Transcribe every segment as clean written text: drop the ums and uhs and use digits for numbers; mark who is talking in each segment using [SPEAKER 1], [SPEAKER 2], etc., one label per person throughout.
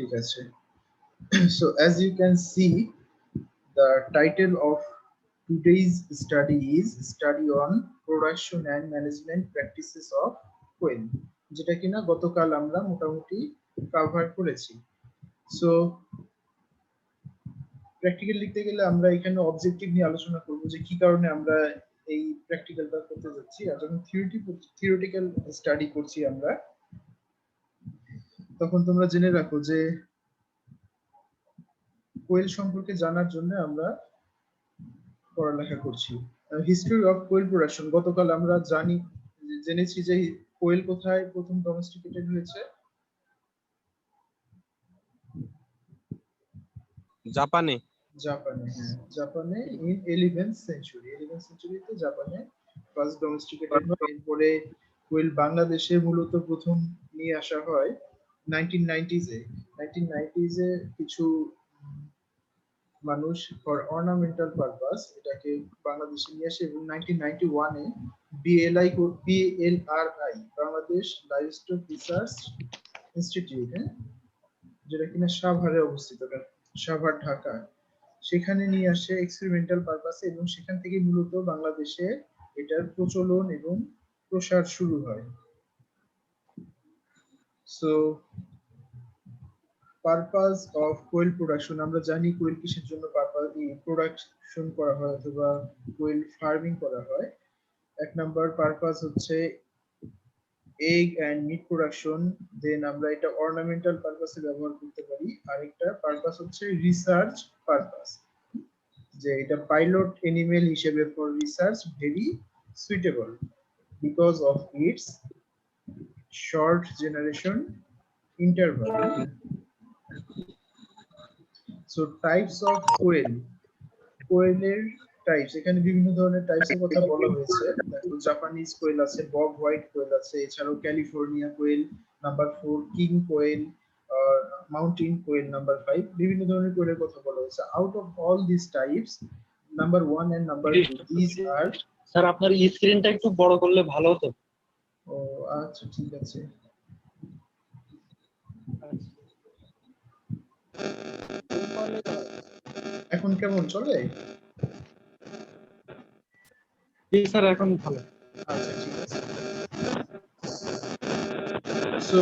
[SPEAKER 1] ঠিক আছে। So as you can see, the title of today's study is Study on Production and Management Practices of Quail, যেটা কিনা গতকাল আমরা মোটামুটি কভার করেছি। সো প্র্যাকটিক্যাল লিখতে গেলে আমরা এখানে অবজেক্টিভ নিয়ে আলোচনা করব যে কি কারণে আমরা এই প্র্যাকটিক্যালটা করতে যাচ্ছি। আর যখন থিওরিটিক্যাল স্টাডি করছি আমরা, তখন তোমরা জেনে রাখো যে কোয়েল সম্পর্কে জানার জন্য আমরা পড়ালেখা করছি। হিস্ট্রি অফ কোয়েল প্রোডাকশন, গতকাল আমরা জেনেছি যে কোয়েল কোথায় প্রথম ডোমেস্টিকেটেড হয়েছে?
[SPEAKER 2] জাপানে।
[SPEAKER 1] হ্যাঁ, জাপানে ইন 11th সেঞ্চুরিতে জাপানে ফার্স্ট ডোমেস্টিকেটেড হয়। এরপরে কোয়েল বাংলাদেশে মূলত প্রথম নিয়ে আসা হয় 1990s এ কিছু মানুষ ফর অর্নামেন্টাল পারপাস এটাকে বাংলাদেশে নিয়ে আসে, এবং 1991 এ BLRI Bangladesh livestock research institute, যেটা কিনা সাভারে অবস্থিত, সাভার ঢাকা, সেখানে নিয়ে আসে এক্সপেরিমেন্টাল পারপাসে, এবং সেখান থেকে মূলত বাংলাদেশে এটার প্রচলন এবং প্রসার শুরু হয়। So purpose of quail production, আমরা জানি কোয়েল কিসের জন্য প্রোডাকশন করা হয় অথবা কোয়েল ফার্মিং করা হয়। এক নাম্বার পারপাস হচ্ছে এগ এন্ড মিট প্রোডাকশন, দেন আমরা এটা অর্নামেন্টাল পারপাসে ব্যবহার করতে পারি। আরেকটা পারপাস হচ্ছে রিসার্চ পারপাস, যে এটা পাইলট এনিমেল হিসেবে for research very suitable because of its short generation interval. So types of কোয়েলের টাইপস, এখানে বিভিন্ন ধরনের টাইপসের কথা বলা হয়েছে। দেখো, জাপানিজ কোয়েল আছে, বব হোয়াইট কোয়েল আছে, এছাড়াও California quail number 4, king quail, mountain quail number 5, বিভিন্ন ধরনের কোয়েলের কথা বলা হয়েছে। Out of all this types, number 1 and number 2, this are.
[SPEAKER 3] Sir, আপনার স্ক্রিনটা একটু বড় করলে ভালো হতো।
[SPEAKER 1] ও আচ্ছা, ঠিক আছে। এখন কেমন চলে?
[SPEAKER 3] জি স্যার, এখন ভালো।
[SPEAKER 1] আচ্ছা, ঠিক আছে। So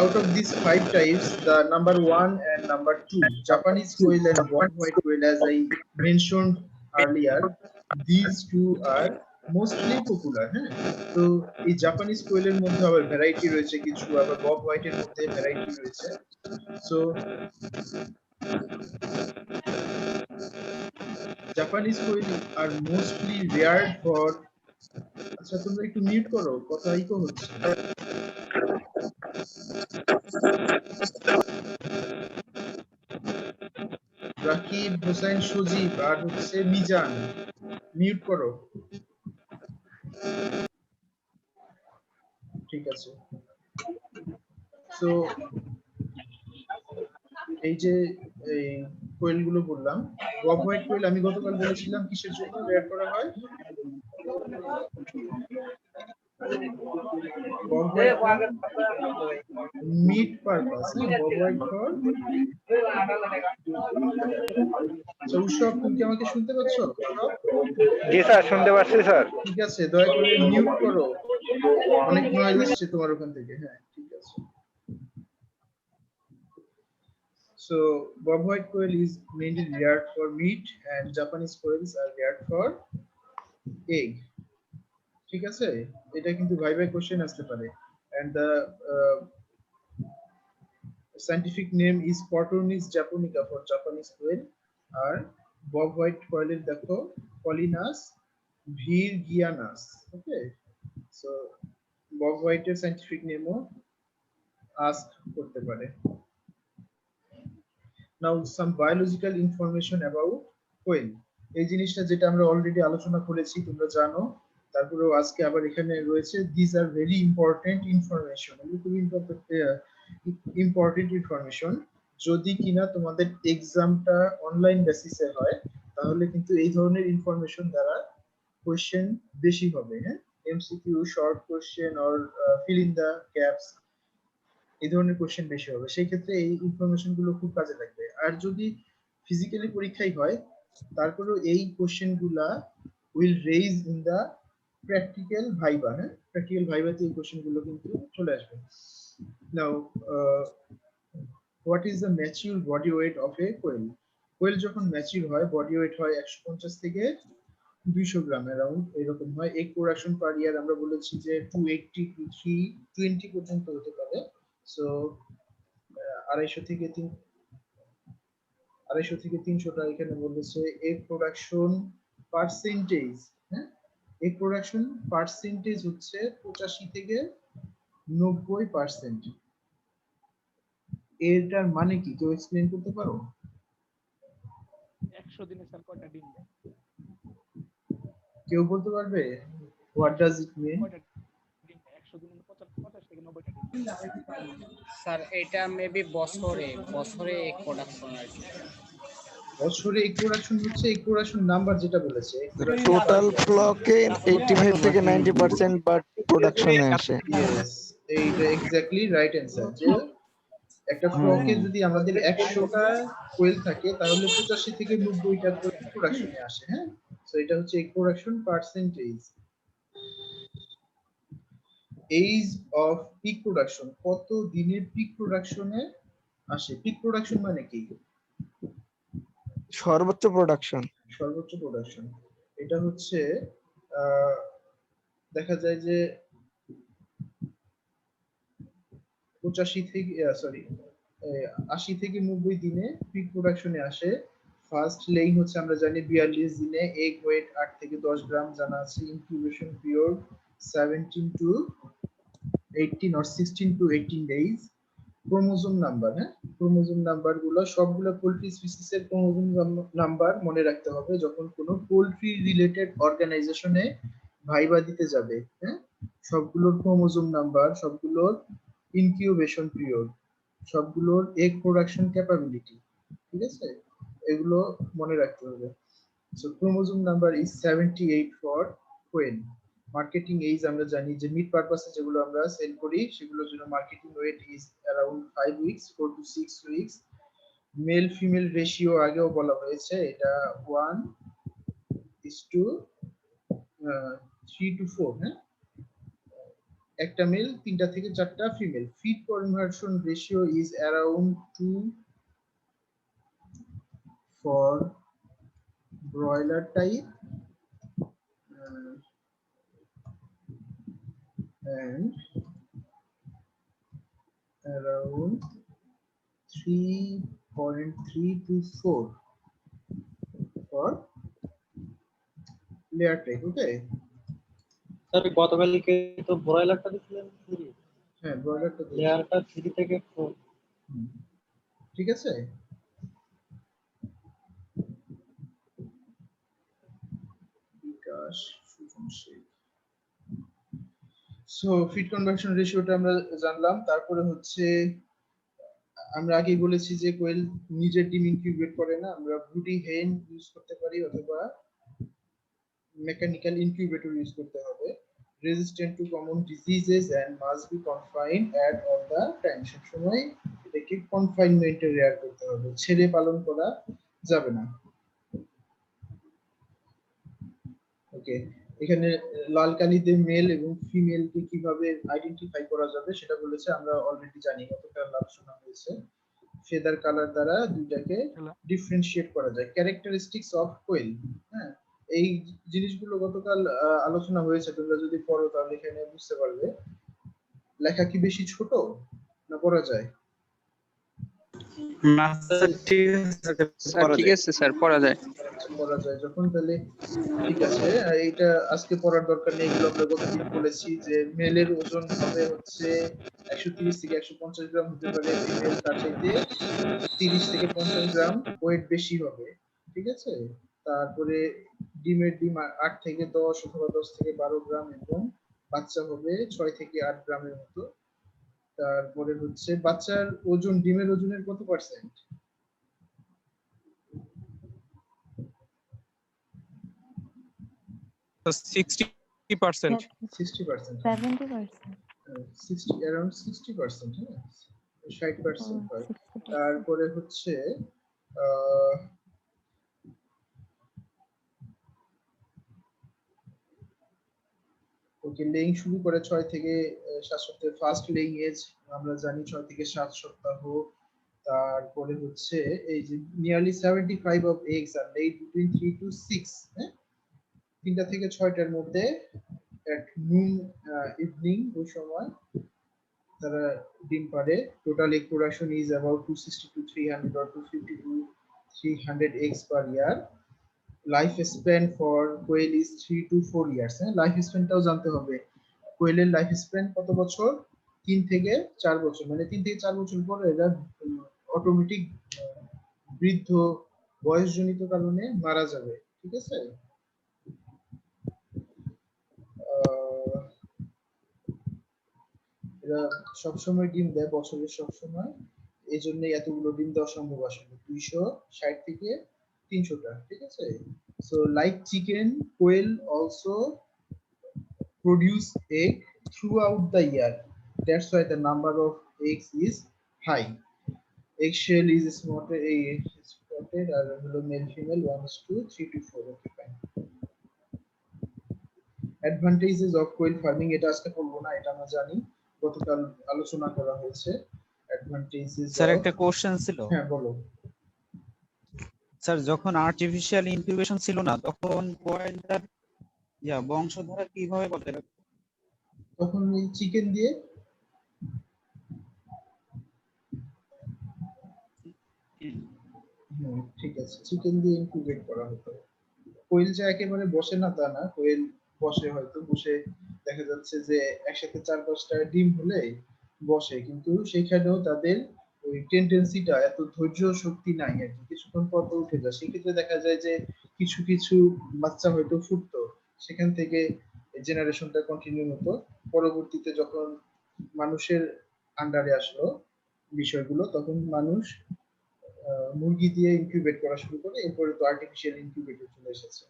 [SPEAKER 1] out of these 5 types, the number 1 and number 2, Japanese quail and bob white quail, as I mentioned earlier, these two are mostly popular. তো এই জাপানিজ কোয়েলের মধ্যে আবার ভ্যারাইটি রয়েছে কিছু, আবার বব হোয়াইটের মধ্যে ভ্যারাইটি রয়েছে। So Japanese quail are mostly reared for. আচ্ছা, তোমরা একটু মিউট করো, কথা ইকো হচ্ছে। রাকিব হোসেন সজীব আর হচ্ছে মিজান, মিউট করো। ঠিক আছে। সো এই যে এই কোয়েলগুলো বললাম, বব হোয়াইট কোয়েল আমি গতকাল বলেছিলাম কিসের জন্য রেয়ার করা হয়? Meat purpose, Bob white for. উৎসব, তুমি কি আমাকে শুনতে পাচ্ছ?
[SPEAKER 4] জি স্যার, শুনতে পাচ্ছি স্যার।
[SPEAKER 1] ঠিক আছে, দয়া করে মিউট করো, অনেক নয়েজ আসছে তোমার ওখান থেকে। হ্যাঁ, ঠিক আছে। So bob white quail is mainly reared for meat and Japanese quails are reared for egg. ঠিক আছে, এটা কিন্তু ভাইবা কোশ্চেন আসতে পারে। And the scientific name is Cotornis japonica for Japanese quail, R bob white quail এর দেখো Polynas virgianus. Okay, so bob white এর scientific name ও ask করতে পারে। Now some biological information about quail, এই জিনিসটা যেটা আমরা অলরেডি আলোচনা করেছি তোমরা জানো, তারপরেও আজকে আবার এখানে রয়েছে। These are very important information, খুবই ইম্পর্টেন্ট ইনফরমেশন। যদি কিনা তোমাদের এক্সামটা অনলাইন বেসিসে হয়, তাহলে কিন্তু এই ধরনের ইনফরমেশন দ্বারা কোশ্চেন বেশি হবে। হ্যাঁ, MCQ, short question or fill in the gaps, এই ধরনের কোশ্চেন বেশি হবে, সেই ক্ষেত্রে এই ইনফরমেশন গুলো খুব কাজে লাগবে। আর যদি ফিজিক্যালি পরীক্ষাই হয় তারপরেও এই কোশ্চেন গুলা will raise in the practical viva. হ্যাঁ, প্র্যাকটিক্যাল ভাইবাতে এই কোশ্চেন গুলো কিন্তু চলে আসবে। Now what is the mature body weight of a quail? Quail যখন ম্যাচিউর হয় বডি ওয়েট হয় 150 থেকে 200 গ্রাম অ্যারাউন্ড এরকম হয়। এগ প্রোডাকশন পার ইয়ার আমরা বলেছি যে 280 টু 320 পর্যন্ত হতে পারে। সো 250 থেকে 300টা এখানে বলেছে। এগ প্রোডাকশন পার্সেন্টেজ, হ্যাঁ, এগ প্রোডাকশন পার্সেন্টেজ হচ্ছে 85 থেকে 90%। এটার মানে কি কেউ এক্সপ্লেইন করতে পারো?
[SPEAKER 3] 100 দিনে স্যার কয়টা ডিম দেয়?
[SPEAKER 1] কেউ বলতে পারবে হোয়াট ডাজ ইট মিন?
[SPEAKER 3] কয়টা ডিম দেয়? 100 দিনে 50 থেকে 90টা ডিম দেয়।
[SPEAKER 2] স্যার এটা মেবি বছরে বছরে এক প্রোডাকশন আর কি।
[SPEAKER 1] বছরে এগ প্রোডাকশন হচ্ছে এগ প্রোডাকশন নাম্বার যেটা বলেছে
[SPEAKER 5] টোটাল ফ্লকে 85 থেকে 90% বাট প্রোডাকশনে আসে।
[SPEAKER 1] ইয়েস, এইটা এক্স্যাক্টলি রাইট অ্যান্সার। যে একটা ফ্লকে যদি আমাদের 100টা কোয়েল থাকে তাহলে 85 থেকে 90টা কোয়েল প্রোডাকশনে আসে। হ্যাঁ, সো এটা হচ্ছে egg production percentage. Age of peak production, কত দিনের পিক প্রোডাকশনে আসে? পিক প্রোডাকশন মানে কি?
[SPEAKER 5] সর্বোচ্চ প্রোডাকশন।
[SPEAKER 1] সর্বোচ্চ প্রোডাকশন এটা হচ্ছে দেখা যায় যে 85 থেকে 80 থেকে 90 দিনে পিক প্রোডাকশনে আসে। ফার্স্ট লেইং হচ্ছে আমরা জানি 42 দিনে, এগ ওয়েট 8 থেকে 10 গ্রাম জানা আছে, incubation period 17 to 18 or 16 to 18 days. Chromosome number, হ্যাঁ, ক্রোমোজোম নাম্বার গুলো সবগুলো পোল্ট্রি স্পিসিসের ক্রোমোজোম নাম্বার মনে রাখতে হবে যখন কোনো পোল্ট্রি রিলেটেড অর্গানাইজেশনে ভাইবা দিতে যাবে। হ্যাঁ, সবগুলোর ক্রোমোজোম নাম্বার, সবগুলোর ইনকিউবেশন পিরিয়ড, সবগুলোর এগ প্রোডাকশন ক্যাপাবিলিটি, ঠিক আছে, এগুলো মনে রাখতে হবে। So chromosome number is 78 for quail. Marketing age আমরা জানি যে মিট পারপাসে যেগুলো আমরা সেল করি সেগুলোর জন্য marketing weight is around 5 weeks, 4 to 6 weeks. Male female ratio আগেও বলা হয়েছে, এটা 1:3 to 4। হ্যাঁ, একটা মেল 3টা থেকে 4টা female. Feed conversion ratio is around 2 for broiler type and around 3.3 to 4 for layer type. Okay,
[SPEAKER 3] sir গতকালকে তো ব্রয়লারটা দিছিলেন 3,
[SPEAKER 1] হ্যাঁ, ব্রয়লারটা
[SPEAKER 3] লেয়ারটা 3 থেকে 4।
[SPEAKER 1] ঠিক আছে। Bikash Sujan Sheikh. So feed conversion রেশিওটা আমরা জানলাম। তারপরে হচ্ছে আমরা আগেই বলেছি যে কোয়েল নিজের ডিম ইনকিউবেট করে না, আমরা ব্রুডিং হেন ইউজ করতে পারি অথবা মেকানিক্যাল ইনকিউবেটর ইউজ করতে হবে। Resistant to common diseases and must be confined at all the time. সবসময় এটাকে কনফাইনমেন্টে রেয়ার করতে হবে, ছেড়ে পালন করা যাবে না। ওকে, এখানে লাল কালিতে মেল এবং ফিমেলকে কিভাবে আইডেন্টিফাই করা যাবে সেটা বলেছে, আমরা অলরেডি জানি, কতটা আলোচনা হয়েছে। ফেদার কালার দ্বারা দুইটাকে ডিফারেন্সিয়েট করা যায়। ক্যারেক্টারিস্টিক্স অফ কোয়েল, হ্যাঁ, এই জিনিসগুলো গতকাল আলোচনা হয়েছে, তোমরা যদি পড়ো তাহলে এখানে বুঝতে পারবে। লেখা কি বেশি ছোট না পড়া যায়?
[SPEAKER 6] না স্যার ঠিক আছে স্যার পড়া যায়।
[SPEAKER 1] পড়া যায় যখন, তাহলে ঠিক আছে। এইটা আজকে পড়ার দরকার নেই, এগুলো আমরা গতদিন বলেছি যে মেলের ওজন হবে হচ্ছে 130 থেকে 150 গ্রাম হতে পারে, ফিমেল তার চাইতে 30 থেকে 50 গ্রাম ওয়েট বেশি হবে, ঠিক আছে। তারপরে ডিমের ডিম 8 থেকে 10 অথবা 10 থেকে 12 গ্রাম, এবং বাচ্চা হবে 6 থেকে 8 গ্রামের মতো। তারপরে হচ্ছে বাচ্চার ওজন ডিমের ওজনের কত পার্সেন্ট?
[SPEAKER 6] 60%।
[SPEAKER 1] 60%,
[SPEAKER 7] 70%,
[SPEAKER 1] around 60%, হ্যাঁ। 60% হয়। তারপরে হচ্ছে ওকে লেইং শুরু করে 6 থেকে 7 সপ্তাহ। ফার্স্ট লেইং এজ আমরা জানি 6 থেকে 7 সপ্তাহ। তারপরে হচ্ছে এই যে nearly 75 of eggs are laid between 3 to 6, হ্যাঁ 3টা থেকে 6টার মধ্যে এট নুন ইভিনিং ওই সময় তারা ডিম পারে। Total egg production is about 260 to 300 or 250 to 300 eggs per year. Life span for quail is 3 to 4 years। হ্যাঁ লাইফ স্প্যানটাও জানতে হবে। কোয়েলের লাইফ স্প্যান কত বছর? 3 থেকে 4 বছর। মানে 3 থেকে 4 বছর পর এরা অটোমেটিক বৃদ্ধ বয়সজনিত কারণে মারা যাবে। ঠিক আছে? এরা সবসময় ডিম দেয়, বছরের সবসময়, এই জন্য এতগুলো ডিম দেওয়া সম্ভব আসলে 260 থেকে 300টা। ঠিক আছে? So like chicken, Koel also produce egg throughout the year. That's why the number of eggs is high. Eggshell is spotted আর হলো male female 1 to 3 to 4. Okay, fine. Advantages of quail farming, এটা আজকে বলবো না, এটা আমরা জানি, গতকাল আলোচনা করা হয়েছে। Advantages
[SPEAKER 7] স্যার
[SPEAKER 1] of-
[SPEAKER 7] একটা কোশ্চেন ছিল।
[SPEAKER 1] হ্যাঁ বলো।
[SPEAKER 7] স্যার যখন আর্টিফিশিয়াল ইনকিউবেশন ছিল না তখন কোয়েলটার বংশধারা কিভাবে বজায় রাখবে?
[SPEAKER 1] তখন এই চিকেন দিয়ে ঠিক আছে, চিকেন দিয়ে ইনকিউবেট করা হতো। কোয়েল যে একেবারে বসে না তা না, কোয়েল বসে, হয়তো বসে দেখা যাচ্ছে যে একসাথে 4-5টা ডিম হলে বসে, কিন্তু সেখানেও তাদের ওই টেন্ডেন্সিটা, এত ধৈর্য শক্তি নাই আর কি, কিছুক্ষণ পর পর উঠে যায়। সেক্ষেত্রে দেখা যায় যে কিছু কিছু বাচ্চা হয়তো ফুটতো, সেখান থেকে জেনারেশনটা কন্টিনিউ হতো। পরবর্তীতে যখন মানুষের আন্ডারে আসলো বিষয়গুলো, তখন মানুষ মুরগি দিয়ে ইনকিউবেট করা শুরু করে, এরপরে তো আর্টিফিশিয়াল ইনকিউবেটর চলে এসেছে।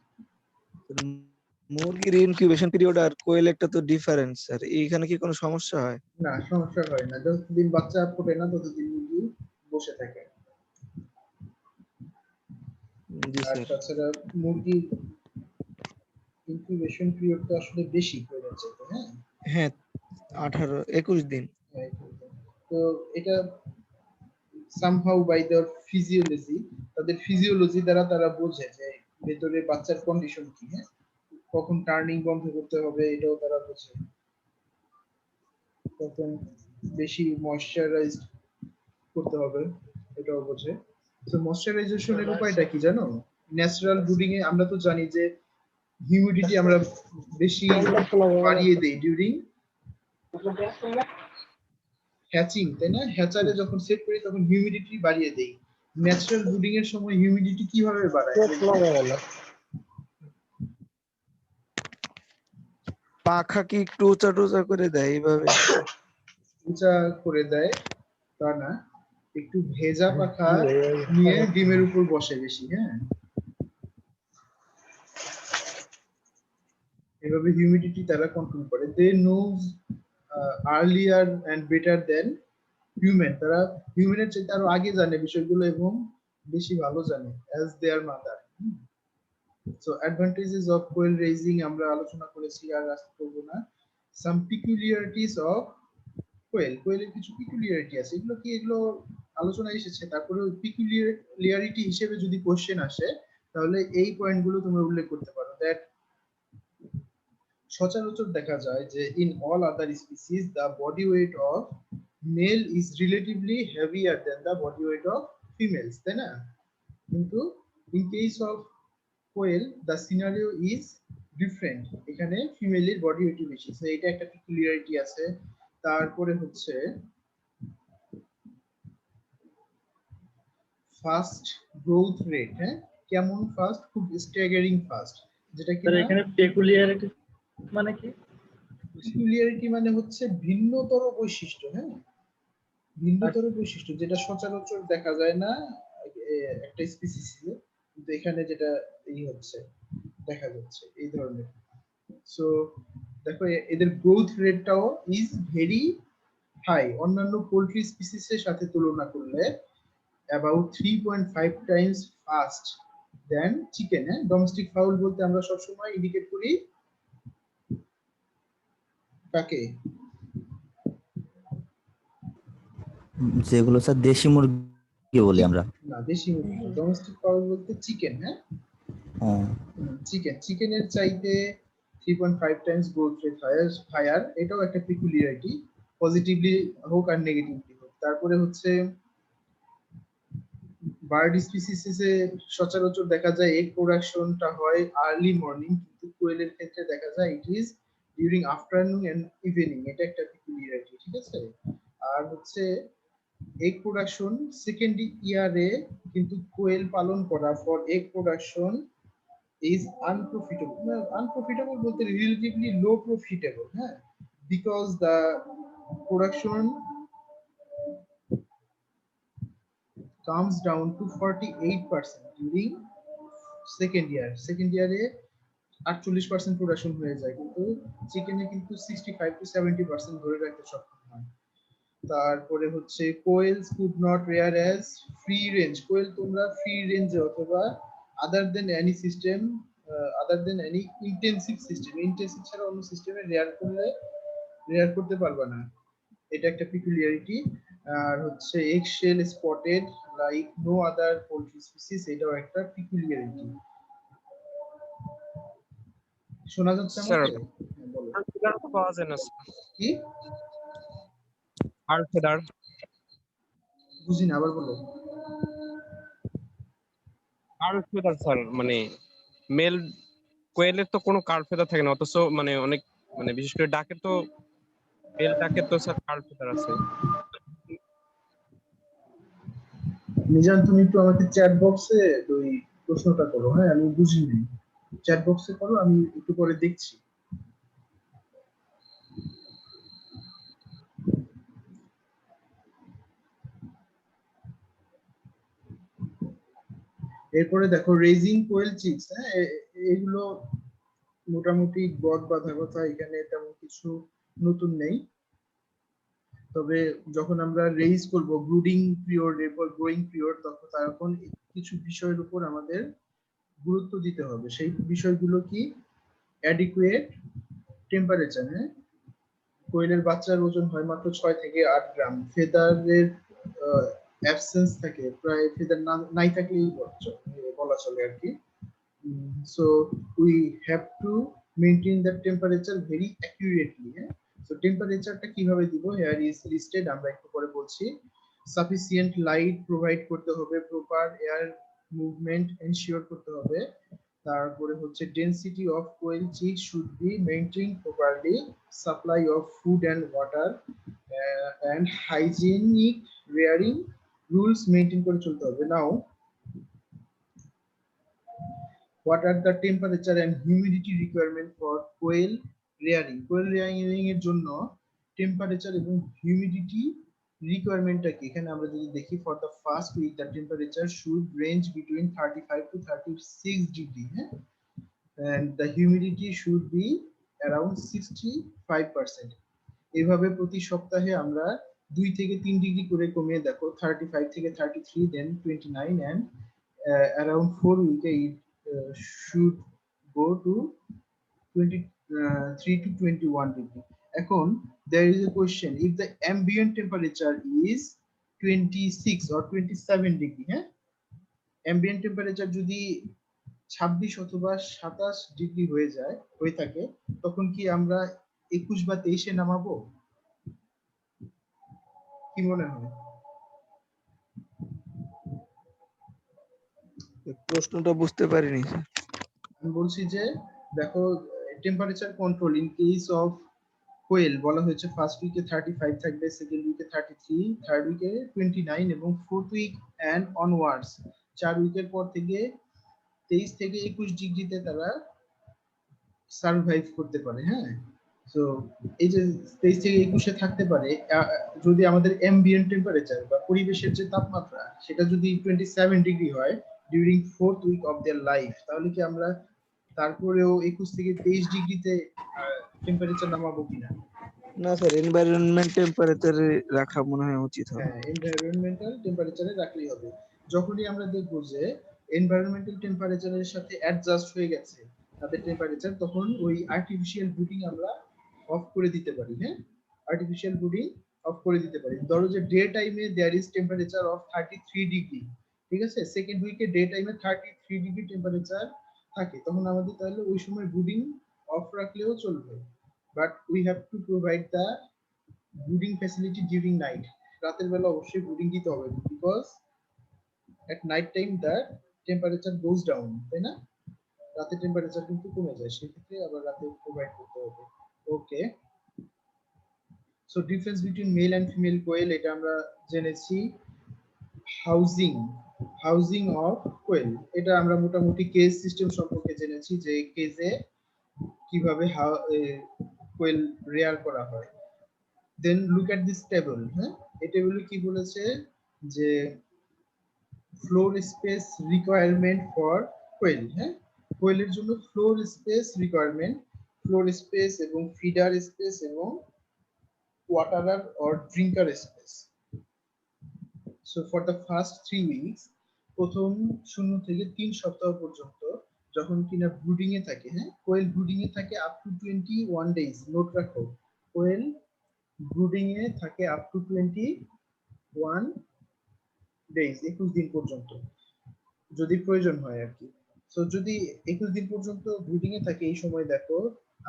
[SPEAKER 5] মুরগির ইনকিউবেশন পিরিয়ড আর কোয়েল একটা তো ডিফারেন্স স্যার, এইখানে কি কোনো সমস্যা হয়?
[SPEAKER 1] না, সমস্যা হয় না। যতদিন বাচ্চা ফোটে না ততদিন মুরগি বসে থাকে।
[SPEAKER 5] জি
[SPEAKER 1] আর
[SPEAKER 5] স্যার।
[SPEAKER 1] তাছাড়া মুরগির ইনকিউবেশন পিরিয়ডটা আসলে বেশি কোয়েলের চাইতে। হ্যাঁ
[SPEAKER 5] হ্যাঁ 18-21 দিন।
[SPEAKER 1] তো এটা সামহাউ বাই দেয়ার ফিজিওলজি, তাদের ফিজিওলজি দ্বারা তারা বোঝে যে ভেতরে বাচ্চার কন্ডিশন কি, হ্যাঁ কখন টার্নিং বন্ধ করতে হবে এটাও তারা বোঝে, কখন বেশি ময়শ্চারাইজ করতে হবে এটাও বোঝে। তো ময়শ্চারাইজেশনের উপায়টা কি জানো? ন্যাচারাল ব্রুডিং এ আমরা তো জানি যে হিউমিডিটি আমরা বেশি বাড়িয়ে দেই ডিউরিং হ্যাচিং, তাই না? হ্যাচারে যখন সেট করি তখন হিউমিডিটি বাড়িয়ে দেই। ন্যাচারাল ব্রুডিং এর সময় হিউমিডিটি কিভাবে বাড়ায়?
[SPEAKER 5] পাখা কি একটু উঁচা টুচা করে দেয় এইভাবে?
[SPEAKER 1] উঁচা করে দেয় তা না, একটু ভেজা পাখা নিয়ে ডিমের উপর বসে বেশি। হ্যাঁ এভাবে হিউমিডিটি তারা কন্ট্রোল করে। They know earlier and better than human, তারা হিউম্যানের চাইতে আরো আগে জানে বিষয়গুলো এবং বেশি ভালো জানে as their mother. So advantages of quail raising আমরা আলোচনা করেছি, আর আজকে করব না। সাম পিকুলিয়ারিটিস অফ কোয়েল, কোয়েলের কিছু পিকুলিয়ারিটি আছে, এগুলো কি, এগুলো আলোচনায় এসেছে। তারপরে পিকুলিয়ারিটি হিসেবে যদি কোশ্চেন আসে তাহলে এই পয়েন্টগুলো তোমরা উল্লেখ করতে পারো। দ্যাট সচরাচর দেখা যায় যে in all other species the body weight of male is relatively heavier than the body weight of females, তাই না? কিন্তু in case of quail the scenario is different, এখানে ফিমেলের বডি ওয়েট বেশি। সো এটা একটা পিকুলিয়ারিটি আছে। তারপরে হচ্ছে ফাস্ট গ্রোথ রেট। হ্যাঁ কেমন ফাস্ট? খুব স্ট্যাগারিং ফাস্ট, যেটা কি
[SPEAKER 3] এখানে পেকুলিয়ারিটি মানে কি?
[SPEAKER 1] পিকুলিয়ারিটি মানে হচ্ছে ভিন্নতর বৈশিষ্ট্য। হ্যাঁ ভিন্নতর বৈশিষ্ট্য, যেটা সচরাচর দেখা যায় না একটা স্পিসিসে, কিন্তু এখানে যেটা হচ্ছে দেখা যাচ্ছে এই ধরনের। সো দেখো এদের গ্রোথ রেটটাও ইজ ভেরি হাই, অন্যান্য পোল্ট্রি স্পিসিসের সাথে তুলনা করলে about 3.5 times fast than chicken. Domestic foul বলতে আমরা সবসময় ইন্ডিকেট করি কাকে?
[SPEAKER 8] যেগুলো স্যার দেশি মুরগি বলি আমরা।
[SPEAKER 1] না, দেশি মুরগি। ডোমেস্টিক ফাউল বলতে চিকেন। হ্যাঁ, চিকেনের চাইতে 3.5 টাইমস গ্রোথ রেট হায়ার। এটাও একটা পিকুলিয়ারিটি, পজিটিভলি হোক আর নেগেটিভলি হোক। তারপরে হচ্ছে বার্ড স্পিসিসে সচরাচর দেখা যায় এগ প্রোডাকশনটা হয় আর্লি মর্নিং, কিন্তু কোয়েলের ক্ষেত্রে দেখা যায় it is during afternoon and evening. এটা একটা পিকুলিয়ারিটি, ঠিক আছে। আর হচ্ছে এগ প্রোডাকশন সেকেন্ড ইয়ারে কিন্তু কোয়েল পালন করা for egg production is unprofitable বলতে relatively low profitable, হ্যাঁ, because the production comes down to 48% during second year A 48% production হয়ে যায়, কিন্তু চিকেনে কিন্তু 65 to 70% ধরে রাখতে সক্ষম হয়। তারপরে হচ্ছে quails could not rear as free range. Quail তোমরা ফ্রি রেঞ্জে অথবা other than any system, other than any intensive system, intensive ছাড়া অন্য সিস্টেমে রেয়ার করতে পারবে না। এটা একটা পিকুলিয়ারিটি। আর হচ্ছে egg shell spotted like no other poultry species, এটাও একটা পিকুলিয়ারিটি। শোনা যাচ্ছে আমাকে? বলো।
[SPEAKER 9] পাওয়া যায় না
[SPEAKER 1] কি
[SPEAKER 9] আর ফেদার?
[SPEAKER 1] বুঝি না, আবার বলো।
[SPEAKER 9] কার্ল ফেদার স্যার, মানে মেল কোয়েলের তো কোনো কার্ল ফেদার থাকে না, অথচ মানে অনেক মানে বিশেষ করে ডাকের তো মেল ডাকের তো স্যার কার্ল ফেদার আছে।
[SPEAKER 1] মিজান, তুমি একটু আমাকে চ্যাট বক্সে ওই প্রশ্নটা করো। হ্যাঁ, আমি বুঝিনি, চ্যাট বক্সে করো, আমি একটু পরে দেখছি। এরপরে দেখো রেজিং কোয়েল চিক্স। হ্যাঁ, এগুলো মোটামুটি গদ বাঁধা কথা, এখানে তেমন কিছু নতুন নেই। তবে যখন আমরা রেইজ করব ব্রুডিং পিরিয়ড এরপর গ্রোয়িং পিরিয়ড, তখন কিছু বিষয়ের উপর আমাদের গুরুত্ব দিতে হবে। সেই বিষয়গুলো কি? Adequate temperature. হ্যাঁ, কোয়েলের বাচ্চার ওজন হয় মাত্র 6 থেকে 8 গ্রাম। ফেদারের অ্যাবসেন্স থাকে, প্রায় ফেদার নাই থাকলেই বলা চলে আর কি। So we have to maintain the temperature very accurately. হ্যাঁ, সো টেম্পারেচারটা কিভাবে দিব, হিয়ার ইজ লিস্টেড, আমরা একটু পরে বলছি। সাফিসিয়েন্ট লাইট প্রোভাইড করতে হবে, প্রপার এয়ার মুভমেন্ট এনশিওর করতে হবে। তারপরে হচ্ছে density of quail chick should be maintain properly, supply of food and water and hygienic rearing rules maintain করে চলতে হবে। Now what are the temperature and humidity requirement for quail rearing? Quail rearing এর জন্য temperature এবং humidity রিকোয়ারমেন্টটা কি? এখানে আমরা যদি দেখি, for the first week the temperature should range between 35 to 36 degree, হ্যাঁ, and the humidity should be around 65%. এইভাবে প্রতি সপ্তাহে আমরা 2 থেকে 3 ডিগ্রি করে কমিয়ে দেখো, 35 থেকে 33, দেন 29, and around 4 week it should go to 23 to 21 degree. এখন there is a question, if the ambient temperature is 26 or 27 degree, হ্যাঁ, ambient temperature যদি 26 অথবা 27 ডিগ্রি হয়ে থাকে, তখন কি আমরা 21 বা 23 এ নামাবো? কি মনে হয়?
[SPEAKER 5] প্রশ্নটা বুঝতে পারিনি।
[SPEAKER 1] আমি বলছি যে দেখো, temperature control in case of quail বলা হয়েছে ফার্স্ট উইকে 35 থাকবে, সেকেন্ড উইকে 33, থার্ড উইকে 29 এবং ফোর্থ উইক এন্ড অনওয়ার্ডস 4 উইকের পর থেকে 23 থেকে 21 ডিগ্রিতে তারা সার্ভাইভ করতে পারে। হ্যাঁ, সো এই যে 23 থেকে 21 এ থাকতে পারে, যদি আমাদের অ্যাম্বিয়েন্ট টেম্পারেচার বা পরিবেশের যে তাপমাত্রা সেটা যদি 27 ডিগ্রি হয় during fourth week of their life, তাহলে কি আমরা তারপরেও 21 থেকে 23 ডিগ্রিতে টেম্পারেচার নামাবো কিনা?
[SPEAKER 5] না স্যার, এনভায়রনমেন্ট টেম্পারেচারে রাখা মনে হয় উচিত হবে।
[SPEAKER 1] হ্যাঁ, এনভায়রনমেন্টাল টেম্পারেচারে রাখলেই হবে। যখনই আমরা দেখবো যে এনভায়রনমেন্টাল টেম্পারেচারের সাথে অ্যাডজাস্ট হয়ে গেছে তাদের টেম্পারেচার, তখন ওই আর্টিফিশিয়াল ব্রুডিং আমরা অফ করে দিতে পারি। হ্যাঁ, আর্টিফিশিয়াল ব্রুডিং অফ করে দিতে পারি। ধরো যে ডে টাইমে there is temperature of 33 degree, ঠিক আছে, সেকেন্ড উইকে ডে টাইমে 33 ডিগ্রি টেম্পারেচার থাকে, তখন আমাদের তাহলে ওই সময় ব্রুডিং অফ রাখলেও চলবে, but we have to provide the brooding facility during night. রাতের বেলা অবশ্যই ব্রুডিং দিতে হবে, because at night time the temperature goes down, তাই না? রাতে টেম্পারেচার কিন্তু কমে যায়, সেক্ষেত্রে আবার রাতে প্রোভাইড করতে হবে। Okay, so difference between male and female quail এটা আমরা জেনেছি। হাউজিং অফ কোয়েল, এটা আমরা মোটামুটি কেজ সিস্টেম সম্পর্কে জেনেছি, যে কেজে কিভাবে কোয়েল রেয়ার করা হয়। Then look at this table. হ্যাঁ, এই টেবিলে কি বলেছে যে floor space requirement for quail. হ্যাঁ, কোয়েলের জন্য floor space requirement, floor space এবং ফিডার স্পেস এবং waterer or drinker space. So for the first 3 weeks, প্রথম 0 থেকে 3 সপ্তাহ পর্যন্ত যখন কিনা ব্রুডিং এ থাকে, হ্যাঁ, কোয়েল ব্রুডিং এ থাকে আপ টু 21 ডেজ। নোট রাখো, কোয়েল ব্রুডিং এ থাকে আপ টু 21 ডেজ, 21 দিন পর্যন্ত যদি প্রয়োজন হয় আর কি। সো যদি 21 দিন পর্যন্ত ব্রুডিং এ থাকে, এই সময় দেখো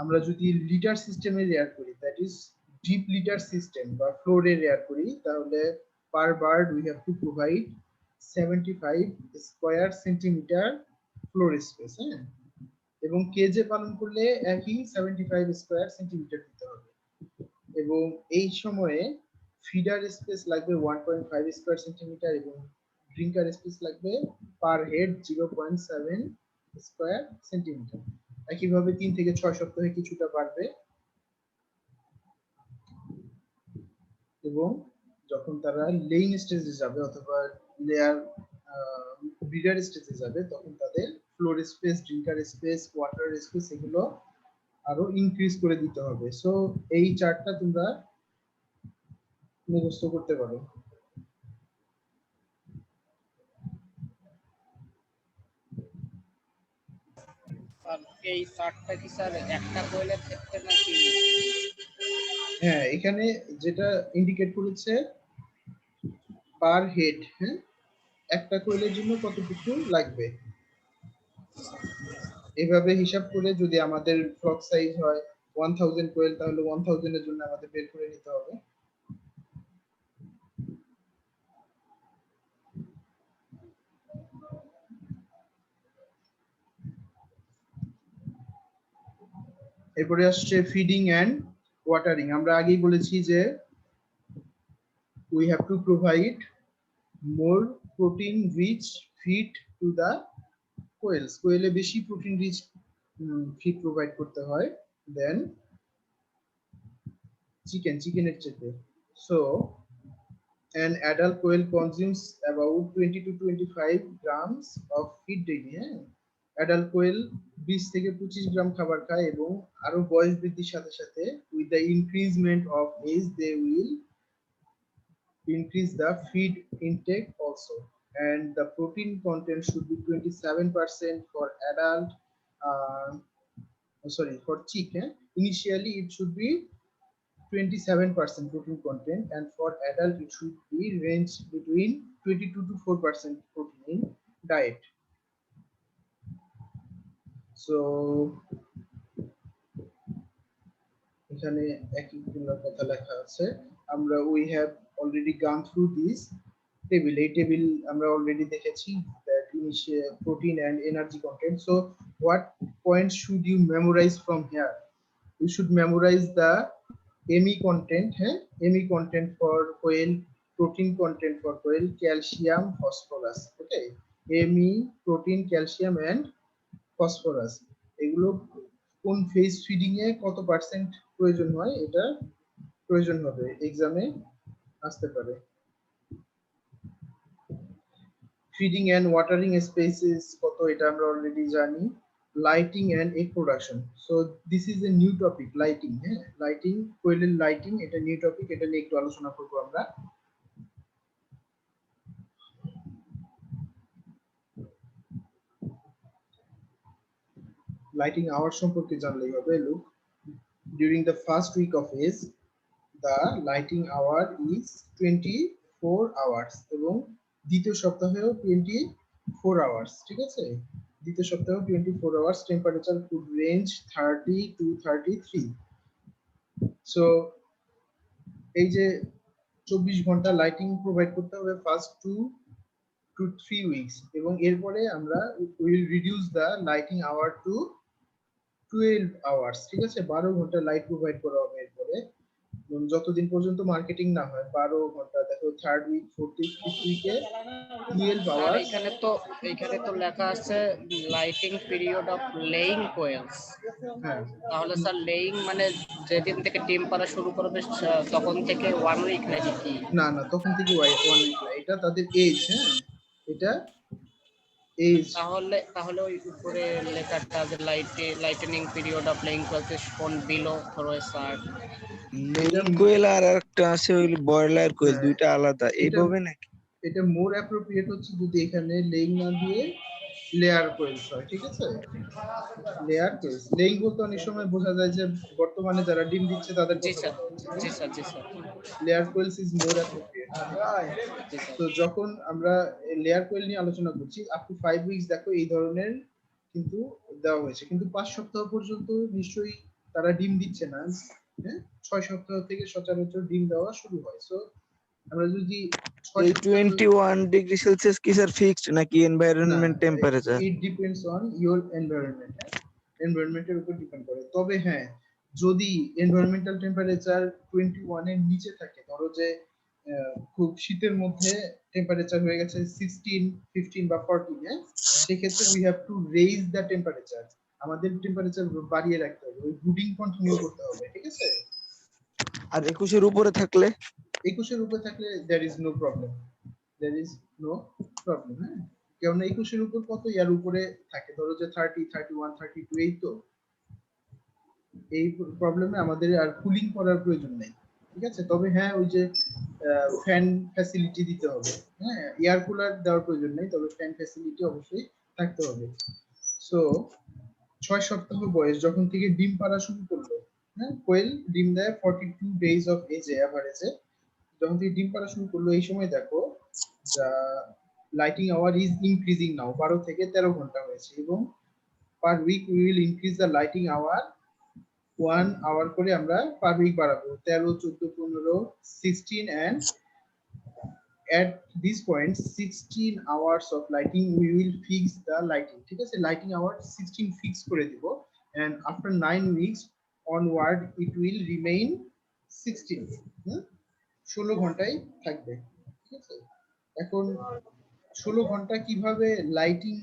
[SPEAKER 1] আমরা যদি লিটার সিস্টেমে রেয়ার করি, that is deep litter system বা ফ্লোরে রেয়ার করি, তাহলে per bird we have to provide 75 square centimetre floor space. হ্যাঁ, এবং কেজে পালন করলে একই 75 স্কয়ার সেন্টিমিটার দিতে হবে। এবং এই সময়ে ফিডার স্পেস লাগবে 1.5 স্কয়ার সেন্টিমিটার এবং ড্রিঙ্কার স্পেস লাগবে পার হেড 0.7 স্কয়ার সেন্টিমিটার। একইভাবে 3 থেকে 6 সপ্তাহে কিছুটা বাড়বে, এবং যখন তারা লেইং স্টেজে যাবে অথবা লেয়ার ব্রিডার স্টেজে যাবে, তখন তাদের floor space, drinker space, water space এগুলো আরো ইনক্রিজ করে দিতে হবে। সো এই চার্টটা তোমরা মুখস্থ করতে পারো।
[SPEAKER 2] আর এই চার্টটা কি স্যার একটা কোয়েলের ক্ষেত্রে নাকি?
[SPEAKER 1] হ্যাঁ, এখানে যেটা ইন্ডিকেট করেছে পার হেড, হ্যাঁ, একটা কোয়েলের জন্য কতটুকু লাগবে, এভাবে হিসাব করে যদি আমাদের ফ্লক সাইজ হয় 1000 কোয়েল, তাহলে 1000 এর জন্য আমাদের বের করে নিতে হবে। এরপরে আসছে ফিডিং এন্ড ওয়াটারিং। আমরা আগেই বলেছি যে we have to provide more protein rich feed to the quails. কোয়েলে বেশি প্রোটিন রিচ ফিড প্রোভাইড করতে হয় দেন চিকেনের চেয়ে। So an adult quail consumes about 20 to 25 grams of feed daily. Adult quail 20 থেকে 25 গ্রাম খাবার খায়, এবং আরো বয়স বৃদ্ধির সাথে সাথে with the increasement of age they will increase the feed intake also, and the protein content should be 27% for adult, for chick. Initially it should be 27% protein content, and for adult it should be range between 22 to 4% protein in diet. So এখানে একই কথা লেখা আছে। আমরা we have already gone through this table. এই table আমরা already দেখেছি, that initial protein and energy content. So what points should you memorize from here? You should memorize the Me content, Me content for quail, protein content for quail, calcium, phosphorus. Okay, Me, protein, calcium and phosphorus, এগুলো কোন phase feeding এ কত percent প্রয়োজন হয়, এটা প্রয়োজন হবে, এক্সামে আসতে পারে। ফিডিং এন্ড ওয়াটারিং স্পেসেস কত, এটা আমরা অলরেডি জানি। lighting and egg production. So this is a new topic, lighting. Lighting, কোয়েলের lighting, এটা new topic, এটা নিয়ে একটু আলোচনা করব আমরা। Lighting hours সম্পর্কে জানলেই হবে। Look, during the first week of age, the lighting hour is 24 hours এবং দ্বিতীয় সপ্তাহেও 24 hours, ঠিক আছে? দ্বিতীয় সপ্তাহে 24 hours, temperature could range 30 to 33. So এই যে 24 ঘন্টা লাইটিং প্রোভাইড করতে হবে ফার্স্ট 2 to 3 weeks এবং এরপরে আমরা will reduce the lighting hour to 12 hours, ঠিক আছে? 12 ঘন্টা লাইট প্রোভাইড করা হবে এরপরে যতদিন পর্যন্ত মার্কেটিং না হয়। 12 ঘন্টা, দেখো third week, fourth week, fifth উইকে 12
[SPEAKER 2] আর
[SPEAKER 1] hours।
[SPEAKER 2] এখানে তো লেখা আছে lighting period of laying quails.
[SPEAKER 1] হ্যাঁ,
[SPEAKER 2] তাহলে স্যার লেইং মানে যেদিন থেকে ডিম পাড়া শুরু করবে তখন থেকে 1 উইক নাকি কি?
[SPEAKER 1] না না, তখন থেকে 1 উইক না, এটা তাদের এজ। হ্যাঁ, এটা এজ।
[SPEAKER 2] তাহলে ওই উপরে লেখাটা যে lightening period of laying quails is shown below through a chart.
[SPEAKER 5] Laying quail আর একটা আছে ওই ব্রয়লার কোয়েল, দুইটা আলাদা এইভাবে নাকি?
[SPEAKER 1] এটা মোর অ্যাপ্রোপ্রিয়েট হচ্ছে যদি এখানে লেইং না দিয়ে লেয়ার কোয়েলস হয়, ঠিক আছে? লেয়ার কোয়েলস, লেইং বলতে অনেক সময় বোঝা যায় যে বর্তমানে যারা ডিম দিচ্ছে তাদের।
[SPEAKER 2] জি স্যার, জি স্যার, জি sir.
[SPEAKER 1] Layer quails is more appropriate. তো যখন আমরা লেয়ার কোয়েল নিয়ে আলোচনা করছি আপ টু 5 উইকস, দেখো এই ধরনের কিন্তু দেওয়া হয়েছে, কিন্তু 5 সপ্তাহ পর্যন্ত নিশ্চয়ই তারা ডিম দিচ্ছে না। হ্যাঁ, 6 সপ্তাহ থেকে সচরাচর ডিম দেওয়া শুরু হয়। সো আমরা যদি
[SPEAKER 5] 21 ডিগ্রি সেলসিয়াস কি স্যার ফিক্সড নাকি environment temperature?
[SPEAKER 1] It depends on your environment. এনভায়রনমেন্টের উপর ডিপেন্ড করে। তবে হ্যাঁ, যদি এনভায়রনমেন্টাল টেম্পারেচার 21 এর নিচে থাকে, ধরো যে খুব শীতের মধ্যে টেম্পারেচার হয়ে গেছে 16, 15 বা 14, হ্যাঁ, সেক্ষেত্রে we have two raise the temperature. আমাদের টেম্পারেচার বাড়িয়ে রাখতে হবে, ওই ব্রুডিং কন্টিনিউ করতে হবে, ঠিক আছে?
[SPEAKER 5] আর 21 এর উপরে থাকলে?
[SPEAKER 1] 21 এর উপরে থাকলে there is no problem, হ্যাঁ। কারণ 21 এর উপর কত ইয়ার উপরে থাকে, ধরো যে 30, 31, 32, এই তো এই প্রবলেমে আমাদের আর কুলিং করার প্রয়োজন নেই, ঠিক আছে? তবে হ্যাঁ, ওই যে ফ্যান ফ্যাসিলিটি দিতে হবে। হ্যাঁ, এয়ার কুলার দেওয়ার প্রয়োজন নেই, তবে ফ্যান ফ্যাসিলিটি অবশ্যই থাকতে হবে। সো 6 সপ্তাহ বয়স যখন থেকে ডিম পাড়া শুরু করলো, হ্যাঁ, কোয়েল ডিম দেয় 42 ডেজ অফ এজে, এভারেজে যখন থেকে ডিম পাড়া শুরু করলো, এই সময় দেখো lighting hour is increasing now, 12 থেকে 13 ঘন্টা হয়েছে এবং per week we will increase the lighting hour 1 hour করে আমরা পার উইক বাড়াবো। 13, 14, 15, 16 and at this point 16 hours of lighting we will fix the lighting, ঠিক আছে? লাইটিং আওয়ার 16 ফিক্স করে দিব and after 9 weeks onward it will remain 16, 16 ঘন্টায় থাকবে, ঠিক আছে? এখন 16 ঘন্টা কিভাবে লাইটিং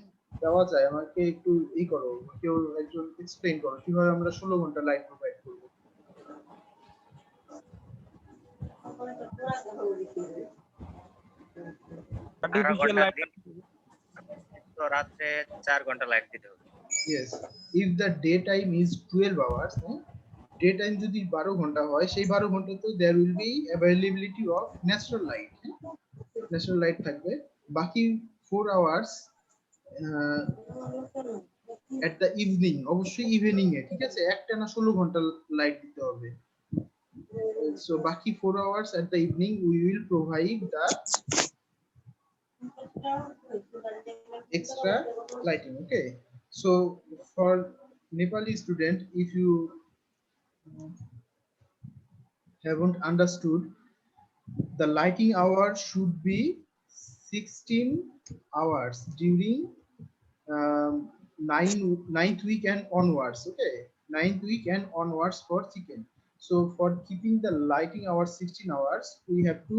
[SPEAKER 1] দেওয়া যায় আমাকে একটু করো, কেউ একজন এক্সপ্লেইন করো কিভাবে আমরা 16 ঘন্টা লাইট প্রোভাইড করব।
[SPEAKER 10] তো রাতে 4 ঘন্টা লাইট দিতে হবে।
[SPEAKER 1] Yes, if the daytime is 12 hours, day time যদি 12 ঘন্টা হয়, সেই 12 ঘন্টাতে there will be availability of natural light, natural light থাকবে। বাকি 4 hours at the evening, অবশ্যই ইভিনিং এ, ঠিক আছে? একটানা 16 ঘন্টা লাইট দিতে হবে। So বাকি 4 hours at the evening we will provide the extra lighting, okay? So for Nepali student, if you haven't understood, the lighting hour should be 16 hours during 9th week and onwards, okay? 9th week and onwards for chicken. So for keeping the lighting hour 16 hours, we have to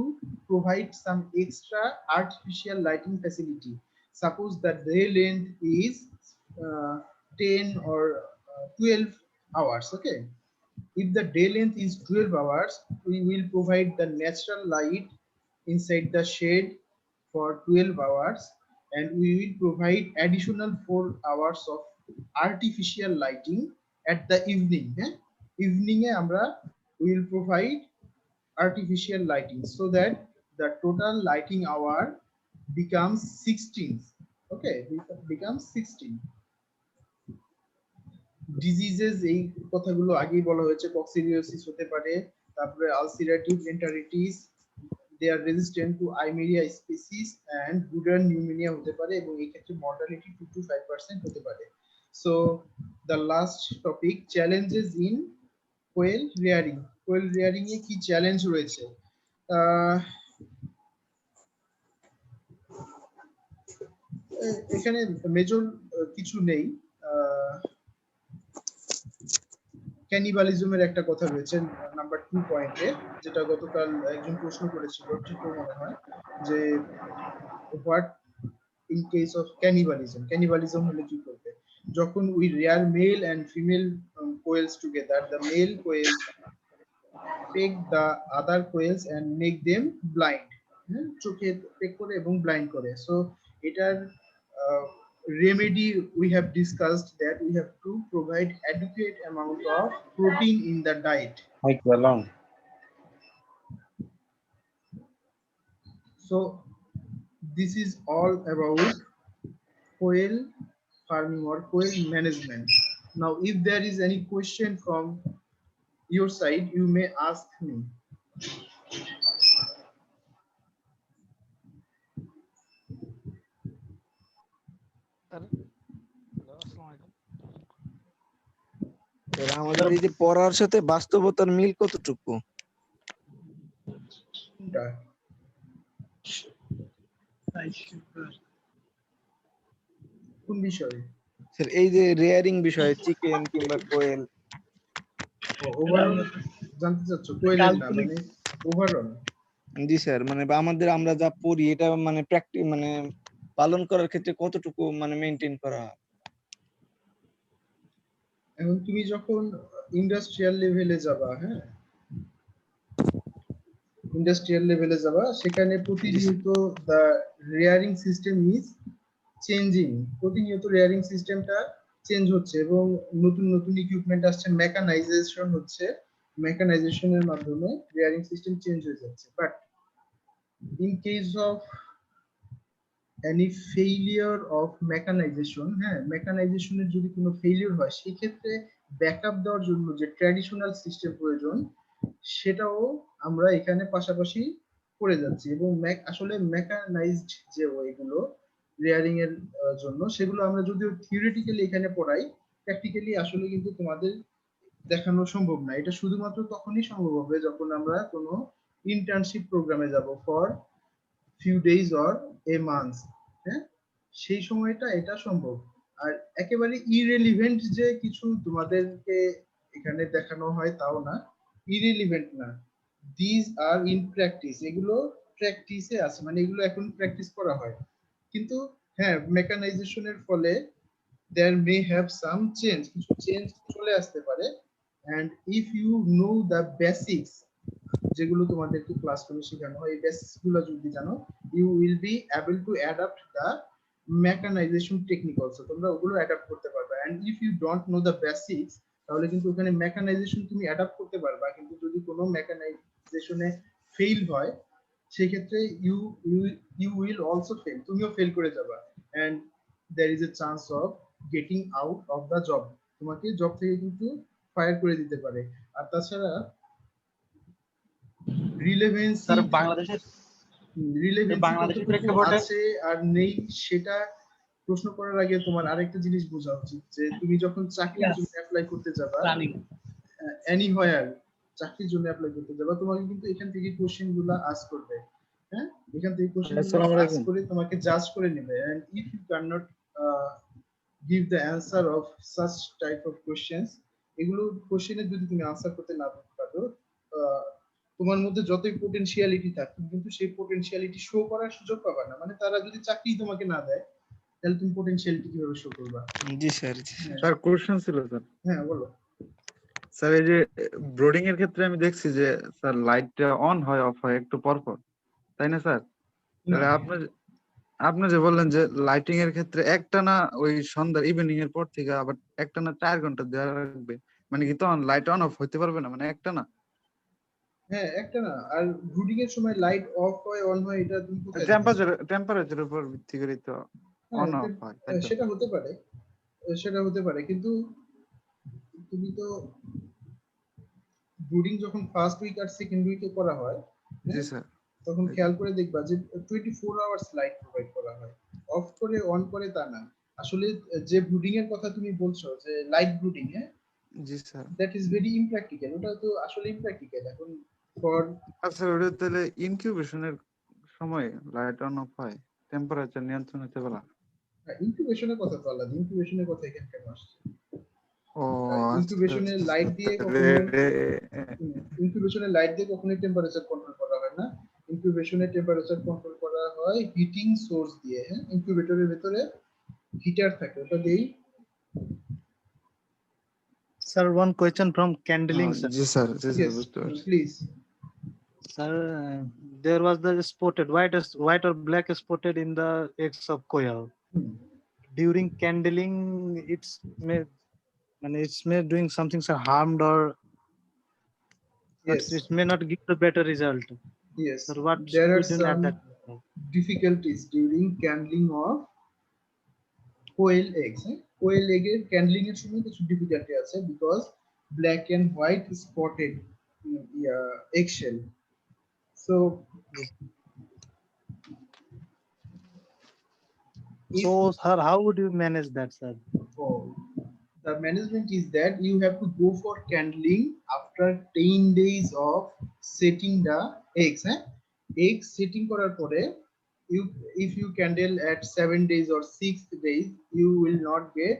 [SPEAKER 1] provide some extra artificial lighting facility. Suppose that day length is 10 or 12 hours, okay? If the day length is 12 hours, we will provide the natural light inside the shade for 12 hours and we will provide additional 4 hours of artificial lighting at the evening. Evening এ আমরা will provide artificial lighting so that the total lighting hour becomes 16. Okay, becomes 16. Diseases এই কথাগুলো আগেই বলা হয়েছে, coccidiosis হতে পারে, তারপরে ulcerative enteritis, they are resistant to Eimeria species and গুডার নিউমোনিয়া হতে পারে, এবং এই ক্ষেত্রে মর্টালিটি 2 to 5% হতে পারে। So the last topic, challenges in quail rearing. Quail rearing এ কি চ্যালেঞ্জ রয়েছে? এখানে মেজর কিছু নেই। ক্যানিবালিজমের একটা কথা রয়েছে নাম্বার 2 পয়েন্টে, যেটা গতকাল একজন প্রশ্ন করেছিল, ঠিক মনে হয়, যে what in case of cannibalism, cannibalism হলে কি করবে? যখন we rear male and female quails together, the male quail peck the other quails and make them blind, চোখে পেক করে এবং ব্লাইন্ড করে। সো এটার remedy we have discussed that we have to provide adequate amount of protein in the diet. So this is all about quail farming or quail management. Now if there is any question from your side, you may ask me.
[SPEAKER 5] আমাদের এই যে পড়ার সাথে বাস্তবতার মিল কতটুকু?
[SPEAKER 1] কোন বিষয়ে
[SPEAKER 5] sir? এই যে রেয়ারিং বিষয়ে, চিকেন কিংবা কোয়েল।
[SPEAKER 1] ওভারঅল জানতে চাচ্ছ? কোয়েল না মানে ওভারঅল?
[SPEAKER 5] জি স্যার, মানে আমাদের আমরা যা পড়ি এটা মানে প্র্যাকটিস মানে পালন করার ক্ষেত্রে কতটুকু মানে মেইনটেইন করা হয়?
[SPEAKER 1] এখন তুমি যখন ইন্ডাস্ট্রিয়াল লেভেলে যাবা, ইন্ডাস্ট্রিয়াল লেভেলে যাবা, সেখানে প্রতিনিয়ত দা রেয়ারিং সিস্টেম ইজ চেঞ্জিং, প্রতিনিয়ত রেয়ারিং সিস্টেমটা চেঞ্জ হচ্ছে এবং নতুন নতুন ইকুইপমেন্ট আসছে, মেকানাইজেশন হচ্ছে, মেকানাইজেশনের মাধ্যমে রেয়ারিং সিস্টেম চেঞ্জ হয়ে যাচ্ছে। But in case of any failure of mechanization, মেকানাইজেশনের যদি কোনো ফেলিওর হয়, সেই ক্ষেত্রে ব্যাকআপ দেওয়ার জন্য যে ট্র্যাডিশনাল সিস্টেম প্রয়োজন, সেটাও আমরা এখানে পাশাপাশি করে যাচ্ছি। এবং আসলে মেকানাইজড যে ওয়েগুলো রেয়ারিং এর জন্য, সেগুলো আমরা যদিও থিওরিটিক্যালি এখানে পড়াই, প্র্যাকটিক্যালি আসলে কিন্তু তোমাদের দেখানো সম্ভব না। এটা শুধুমাত্র তখনই সম্ভব হবে যখন আমরা কোনো ইন্টার্নশিপ প্রোগ্রামে যাব for few days or a month, সেই সময়টা এটা সম্ভব। আর একেবারে ইররিলেভেন্ট যে কিছু তোমাদেরকে এখানে দেখানো হয় তাও না, ইররিলেভেন্ট না, দিস আর ইন প্র্যাকটিস, এগুলো প্র্যাকটিসে আছে, মানে এগুলো এখন প্র্যাকটিস করা হয়। কিন্তু মেকানাইজেশনের ফলে there may have some change, কিছু চেঞ্জ চলে আসতে পারে। and if you know the basics, যেগুলো তোমাদেরকে ক্লাসরুমে শেখানো হয়, এই বেসিক্স গুলো যদি জানো, you will be able to adapt the mechanization technique also, তোমরা ওগুলো অ্যাডাপ্ট করতে পারবে। and if you don't know the basics, তাহলে কিন্তু ওখানে মেকানাইজেশন তুমি অ্যাডাপ্ট করতে পারবা, কিন্তু যদি কোনো মেকানাইজেশনে ফেল হয়, সেই ক্ষেত্রে you will also fail, তুমিও ফেল করে যাবা, and there is a chance of getting out of the job, তোমাকে জব থেকে কিন্তু ফায়ার করে দিতে পারে। আর তাছাড়া রিলেভেন্সি আছে আর নেই, সেটা প্রশ্ন করার আগে তোমার আরেকটা জিনিস বোঝা উচিত, যে তুমি যখন চাকরির জন্য অ্যাপ্লাই করতে যাবা, এনিহোয়ার চাকরির জন্য অ্যাপ্লাই করতে যাবা, তোমাকে কিন্তু এখান থেকে কোশ্চেন গুলো আস্ক করবে, এখান থেকে কোশ্চেন গুলো আস্ক করে তোমাকে জাজ করে নেবে। and if you cannot give the answer of such type of questions, এগুলো কোশ্চেনের যদি তুমি আনসার করতে না পারো, তোমার মধ্যে যতই পোটেনশিয়ালিটি থাকে, কিন্তু সেই পোটেনশিয়ালিটি শো করার সুযোগ পাবা না। মানে তারা যদি চাকরি তোমাকে না দেয়, তাহলে তুমি পোটেনশিয়ালিটি কিভাবে শো করবা?
[SPEAKER 5] জি স্যার।
[SPEAKER 11] স্যার কোশ্চেন ছিল স্যার।
[SPEAKER 1] হ্যাঁ বলো
[SPEAKER 11] স্যার। এই যে ব্রোডিং এর ক্ষেত্রে আমি দেখছি যে স্যার লাইটটা অন হয় অফ হয় একটু পর পর, তাই না স্যার? তাহলে আপনি যে বললেন যে লাইটিং এর ক্ষেত্রে একটানা ওই সন্ধ্যার ইভিনিং এর পর থেকে আবার একটানা 4 ঘন্টা দেওয়া রাখবে, মানে কি তখন লাইট অন অফ হইতে পারবে না, মানে একটানা?
[SPEAKER 1] হ্যাঁ, একটা না। আর ব্রুডিং এর সময় লাইট অফ হয় অন হয় এটা তুমি কোথায় দেখেছো?
[SPEAKER 11] টেম্পারেচারের উপর ভিত্তি করে তো
[SPEAKER 1] হ্যাঁ,
[SPEAKER 11] অন অফ হয়, তাই তো?
[SPEAKER 1] সেটা হতে পারে, সেটা হতে পারে, কিন্তু তুমি তো ব্রুডিং যখন ফার্স্ট উইক আর সেকেন্ড উইকে করা হয়,
[SPEAKER 11] জি স্যার।
[SPEAKER 1] তখন খেয়াল করে দেখবা যে 24 আওয়ার্স লাইট প্রোভাইড করা হয়। অফ করে অন করে তা না। আসলে যে ব্রুডিং এর কথা তুমি বলছো যে লাইট ব্রুডিং, হ্যাঁ,
[SPEAKER 11] জি sir.
[SPEAKER 1] That is very impractical. ওটা তো আসলে ইমপ্র্যাকটিক্যাল এখন ফর।
[SPEAKER 11] আচ্ছা, ওটা তাহলে ইনকিউবেশনের সময় লাইট অন অফ হয়, টেম্পারেচার নিয়ন্ত্রণ হতে পারে?
[SPEAKER 1] ইনকিউবেশনের কথা তো আলাদা, ইনকিউবেশনের কথা এখানে কেন আসছে?
[SPEAKER 11] ও
[SPEAKER 1] ইনকিউবেশনের লাইট দিয়ে কখনো ইনকিউবেশনের লাইট দিয়ে কখনোই টেম্পারেচার কন্ট্রোল করা হয় না। ইনকিউবেশনের টেম্পারেচার কন্ট্রোল করা হয় হিটিং সোর্স দিয়ে। হ্যাঁ, ইনকিউবেটরের ভিতরে হিটার থাকে, ওটা দিয়েই।
[SPEAKER 3] Sir, one question from Candling, sir.
[SPEAKER 11] G sir, জি স্যার,
[SPEAKER 1] Yes,
[SPEAKER 11] বুঝতে পারছি।
[SPEAKER 1] please.
[SPEAKER 3] Sir, there was the spotted white or black spotted in the eggs of quail. During candling, it's may doing something so harmed or
[SPEAKER 1] Yes,
[SPEAKER 3] it may not give the better result.
[SPEAKER 1] yes.
[SPEAKER 3] Sir, what
[SPEAKER 1] There
[SPEAKER 3] should
[SPEAKER 1] are
[SPEAKER 3] we do at
[SPEAKER 1] some
[SPEAKER 3] that?
[SPEAKER 1] difficulties during candling of quail eggs. Quail egg এর candling এর সময় কিছু difficulty আছে because black and white spotted eggshell. So
[SPEAKER 3] So, sir, how would you manage that, sir?
[SPEAKER 1] the management is that you have to go for candling after 10 days of setting the eggs. Eggs setting করার পরে if you candle at 7 days or 6 days, you will not get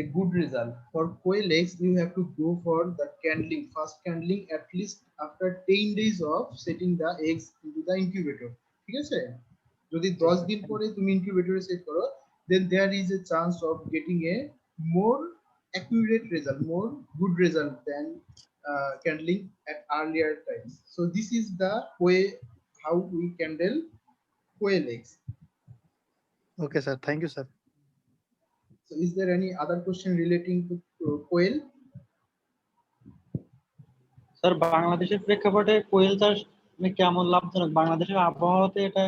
[SPEAKER 1] a good result. For quail eggs, you have to go for the candling, first candling at least after 10 days of setting the eggs into the incubator. ঠিক আছে? যদি 10 দিন পরে তুমি ইনকিউবেটরে set করো, then there is a chance of getting a more accurate result, more good result than candling at earlier times. So this is the way how we candle quail eggs.
[SPEAKER 3] Okay, sir. Thank you, sir.
[SPEAKER 1] So is there any other question relating to quail?
[SPEAKER 7] Sir, বাংলাদেশের প্রেক্ষাপটে কোয়েল চাষ কেমন লাভজনক? বাংলাদেশের আবহাওয়াতে এটা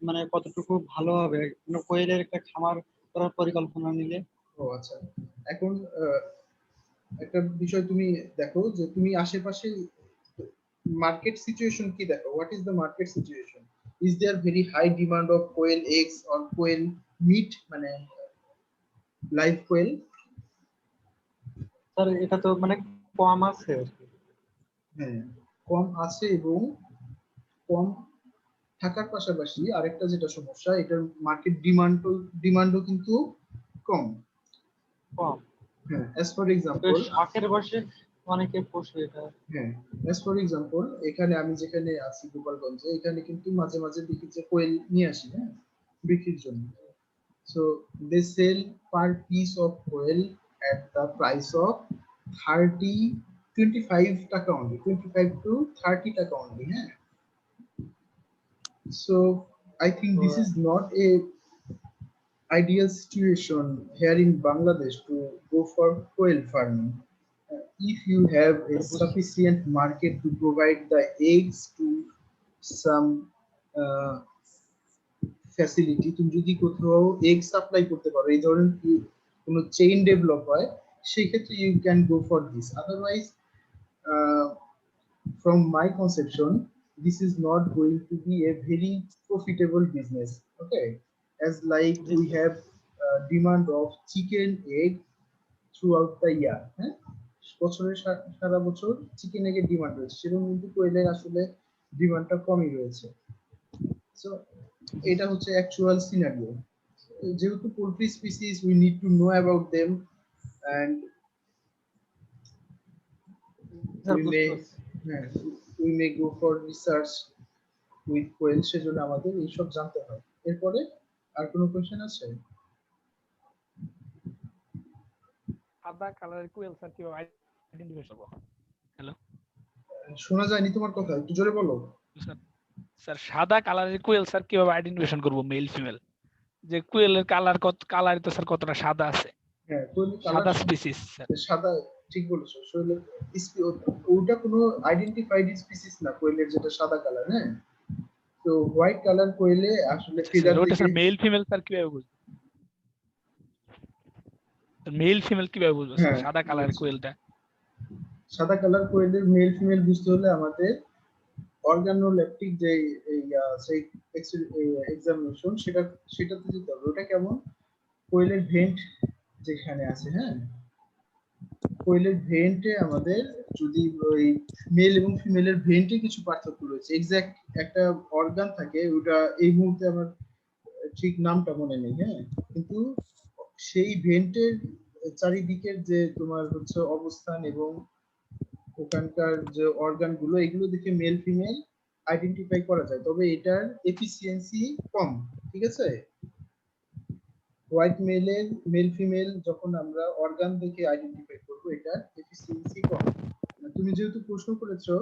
[SPEAKER 7] মানে কতটুকু ভালো হবে কোয়েলের একটা খামার করার পরিকল্পনা নিলে?
[SPEAKER 1] ও আচ্ছা, এখন একটা বিষয় তুমি দেখো যে তুমি আশেপাশে মার্কেট সিচুয়েশন কি দেখো। What is the market situation? Is there very high demand of quail eggs or quail meat, মানে লাইভ কোয়েল?
[SPEAKER 7] স্যার, এটা তো মানে কম আছে।
[SPEAKER 1] হ্যাঁ, কম আছে, এবং কম থাকার পাশাপাশি আরেকটা যেটা সমস্যা, এটার মার্কেট ডিমান্ডও কিন্তু কম।
[SPEAKER 7] কম,
[SPEAKER 1] হ্যাঁ, as for example,
[SPEAKER 7] শখের বসে অনেকে পোষে এটা।
[SPEAKER 1] হ্যাঁ, as for example, এখানে আমি যেখানে আছি গোপালগঞ্জে, এখানে কিন্তু মাঝে মাঝে দেখি যে কোয়েল নিয়ে আসি, হ্যাঁ, বিক্রির জন্য। So they sell per piece of coil at the price of 25 টাকা only, 25 to 30 টাকা only. Yeah. So I think this is not a ideal situation here in Bangladesh to go for coil farming. If you have a sufficient market to provide the eggs to some facility, তুমি যদি কোথাও egg supply করতে পারো, এই ধরনের কোনো chain develop হয়, সেই ক্ষেত্রে you can go for this. Otherwise from my conception this is not going to be a very profitable business. Okay, as like we have demand of chicken egg throughout the year. হ্যাঁ, বছরের সারা বছর chicken এগের demand রয়েছে, সেরকম কিন্তু কোয়েলের আসলে ডিমান্ডটা কমই রয়েছে। সো এটা হচ্ছে অ্যাকচুয়াল সিনারিও। যেহেতু poultry species, we need to know about them and we may go for research with quail, সেজন্য আমাদের এইসব জানতে হয়। এরপরে আর কোনো কোয়েশ্চেন আছে?
[SPEAKER 12] সাদা কালারের কোয়েল স্যার কিভাবে আইডেন্টিফাই করব? হ্যালো,
[SPEAKER 1] শোনা যায়নি তোমার কথা, একটু জোরে বলো।
[SPEAKER 12] স্যার সাদা কালারের কোয়েল স্যার কিভাবে আইডেন্টিফিকেশন করব মেল ফিমেল? যে কোয়েলের কালার তো স্যার কতটা সাদা আছে,
[SPEAKER 1] হ্যাঁ, কোয়েলের কালার
[SPEAKER 12] সাদা স্পিসিস স্যার।
[SPEAKER 1] সাদা, ঠিক বলেছো। শৈলের ওটা কোনো আইডেন্টিফাইড স্পিসিস না, কোয়েলের যেটা সাদা কালার। হ্যাঁ, তো হোয়াইট কালার কোয়েলে আসলে ফিদার
[SPEAKER 12] ওটা
[SPEAKER 1] দেখে
[SPEAKER 12] স্যার মেল ফিমেল স্যার কিভাবে বুঝবো? মেল ফিমেল কিভাবে বুঝবো স্যার
[SPEAKER 1] হ্যাঁ,
[SPEAKER 12] সাদা কালারের কোয়েলটা?
[SPEAKER 1] সাদা কালার কোয়েলের মেল ফিমেল বুঝতে হলে আমাদের অর্গানোলেপটিক যে সেই এক্সামিনেশন সেটাতে যেতে হবে। ওটা কেমন, কোয়েলের ভেন্ট যেখানে আছে, হ্যাঁ, কোয়েলের ভেন্টে আমাদের যদি ওই মেল এবং ফিমেলের ভেন্টে কিছু পার্থক্য রয়েছে, এক্সাক্ট একটা অর্গান থাকে, ওটা এই মুহূর্তে আমার ঠিক নামটা মনে নেই। হ্যাঁ, কিন্তু সেই ভেন্টের চারিদিকের যে তোমার হচ্ছে অবস্থান এবং ওখানকার যে অর্গান গুলো, এগুলো দেখে মেল ফিমেল আইডেন্টিফাই করা যায়, তবে এটার এফিসিয়েন্সি কম। ঠিক আছে, হোয়াইট মেল ফিমেল যখন আমরা অর্গান দেখে আইডেন্টিফাই করব, এটার এফিসিয়েন্সি কম। তুমি যেহেতু প্রশ্ন করেছো,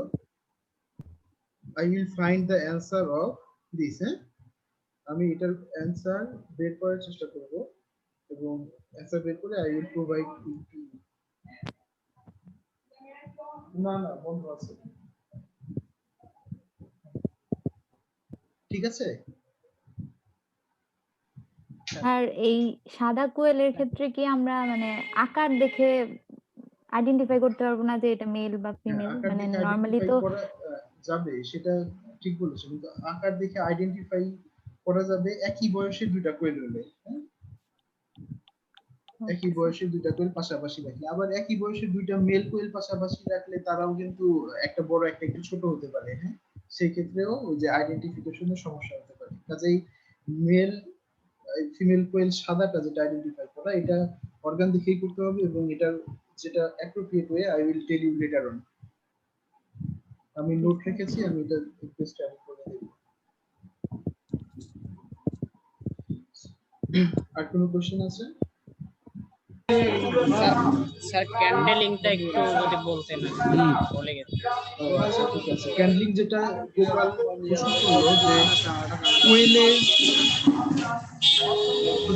[SPEAKER 1] I will find the answer of this. হ্যাঁ, আমি এটার অ্যান্সার বের করার চেষ্টা করব এবং অ্যান্সার বের করে I will provide to you. না বন্ধ আছে, ঠিক আছে।
[SPEAKER 13] আর এই সাদা কোয়েলের ক্ষেত্রে কি আমরা মানে আকার দেখে আইডেন্টিফাই করতে পারবো না যে এটা মেল বা ফিমেল?
[SPEAKER 1] আকার
[SPEAKER 13] মানে
[SPEAKER 1] দেখে
[SPEAKER 13] নরমালি
[SPEAKER 1] আইডেন্টিফাই
[SPEAKER 13] তো
[SPEAKER 1] করা যাবে, সেটা ঠিক বলেছো, কিন্তু আকার দেখে আইডেন্টিফাই করা যাবে একই বয়সের দুইটা কোয়েল হলে। হ্যাঁ, একই বয়সের দুইটা কোয়েল পাশাপাশি রাখলে, আবার একই বয়সের দুইটা মেল কোয়েল পাশাপাশি রাখলে তারাও কিন্তু একটা বড় একটা একটু ছোট হতে পারে। হ্যাঁ, সেই ক্ষেত্রেও ওই যে আইডেন্টিফিকেশনের সমস্যা হতে পারে। কাজেই মেল ফিমেল কোয়েল সাদাটা যেটা আইডেন্টিফাই করা, এটা অর্গান দেখেই করতে হবে এবং এটার যেটা appropriate way I will tell you later on. আমি নোট রেখেছি, আমি এটা একটু স্টাডি করে দেব। আর কোনো কোশ্চেন আছে?
[SPEAKER 2] স্যার ক্যান্ডেলিংটা একটু যদি বলতেন, বলে গেছে।
[SPEAKER 1] আচ্ছা, ঠিক আছে। ক্যান্ডলিং যেটা গোপাল প্রশ্ন করলো যে কোয়েলের,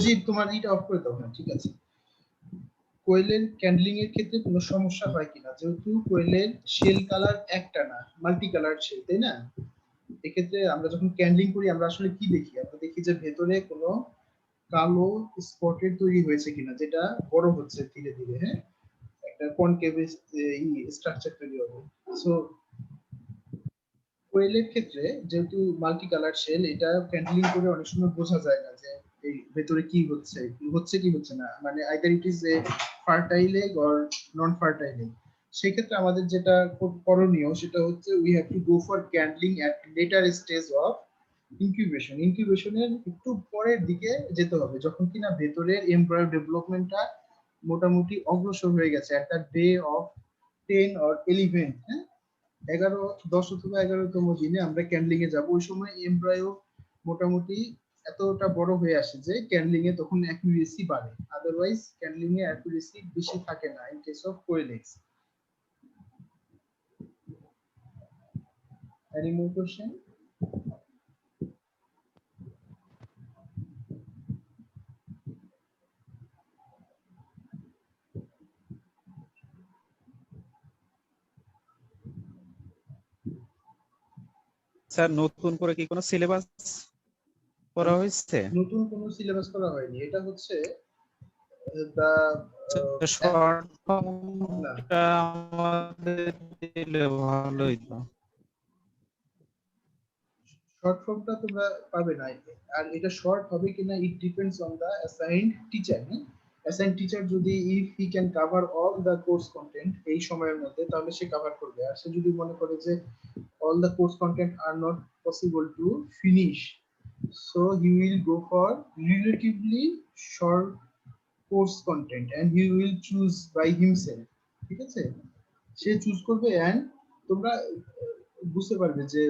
[SPEAKER 1] জি তোমার এটা অফ করে দাও। হ্যাঁ, ঠিক আছে। কোয়েলের ক্যান্ডলিং এর ক্ষেত্রে কোনো সমস্যা হয় কিনা, যেহেতু কোয়েলের শেল কালার একটা না, মাল্টি কালার শেল, তাই না? এক্ষেত্রে আমরা যখন ক্যান্ডলিং করি আমরা আসলে কি দেখি, আমরা দেখি যে ভেতরে কোনো কালো স্পটের তৈরি হয়েছে কিনা, যেটা বড় হচ্ছে ধীরে ধীরে। হ্যাঁ, একটা কনকেভ স্ট্রাকচার তৈরি হবে। সো কোয়েলের ক্ষেত্রে যেহেতু মাল্টি কালার শেল, এটা ক্যান্ডলিং করে অনেক সময় বোঝা যায় না যে এই ভেতরে কি হচ্ছে কি হচ্ছে না, মানে either it is a fertile egg or non fertile egg. সেক্ষেত্রে আমাদের যেটা করণীয় সেটা হচ্ছে we have to go for candling at later stage of incubation. ইনকিউবেশনের একটু পরের দিকে যেতে হবে, যখন কিনা ভেতরের এমব্রায়ো ডেভেলপমেন্টটা মোটামুটি অগ্রসর হয়ে গেছে, at the day of 10 or 11। হ্যাঁ, 10 অথবা 11তম দিনে আমরা ক্যান্ডলিং এ যাব। ওই সময় এমব্রায়ো মোটামুটি এতটা বড় হয়ে আসে যে ক্যান্ডলিং এ তখন অ্যাকুরেসি বাড়ে, আদারওয়াইজ ক্যান্ডলিং এ অ্যাকুরেসি বেশি থাকে না in case of quail eggs. Any more question?
[SPEAKER 14] Sir নতুন করে কি কোনো সিলেবাস করা হয়েছে?
[SPEAKER 1] নতুন কোনো সিলেবাস করা হয়নি, এটা হচ্ছে দা
[SPEAKER 14] শর্ট ফর্মটা আমাদের দিলে ভালো হইতো।
[SPEAKER 1] শর্ট ফর্মটা তোমরা পাবে না, আর এটা শর্ট হবে কিনা it depends on the assigned teacher. Assigned teacher যদি if he can cover all the course content এই সময়ের মধ্যে, তাহলে সে কভার করবে। আর সে যদি মনে করে যে all the course content are not possible to finish, so he will go for relatively short course content and he will choose by himself। ঠিক আছে, সে চুজ করবে and তোমরা বুঝতে পারবে যে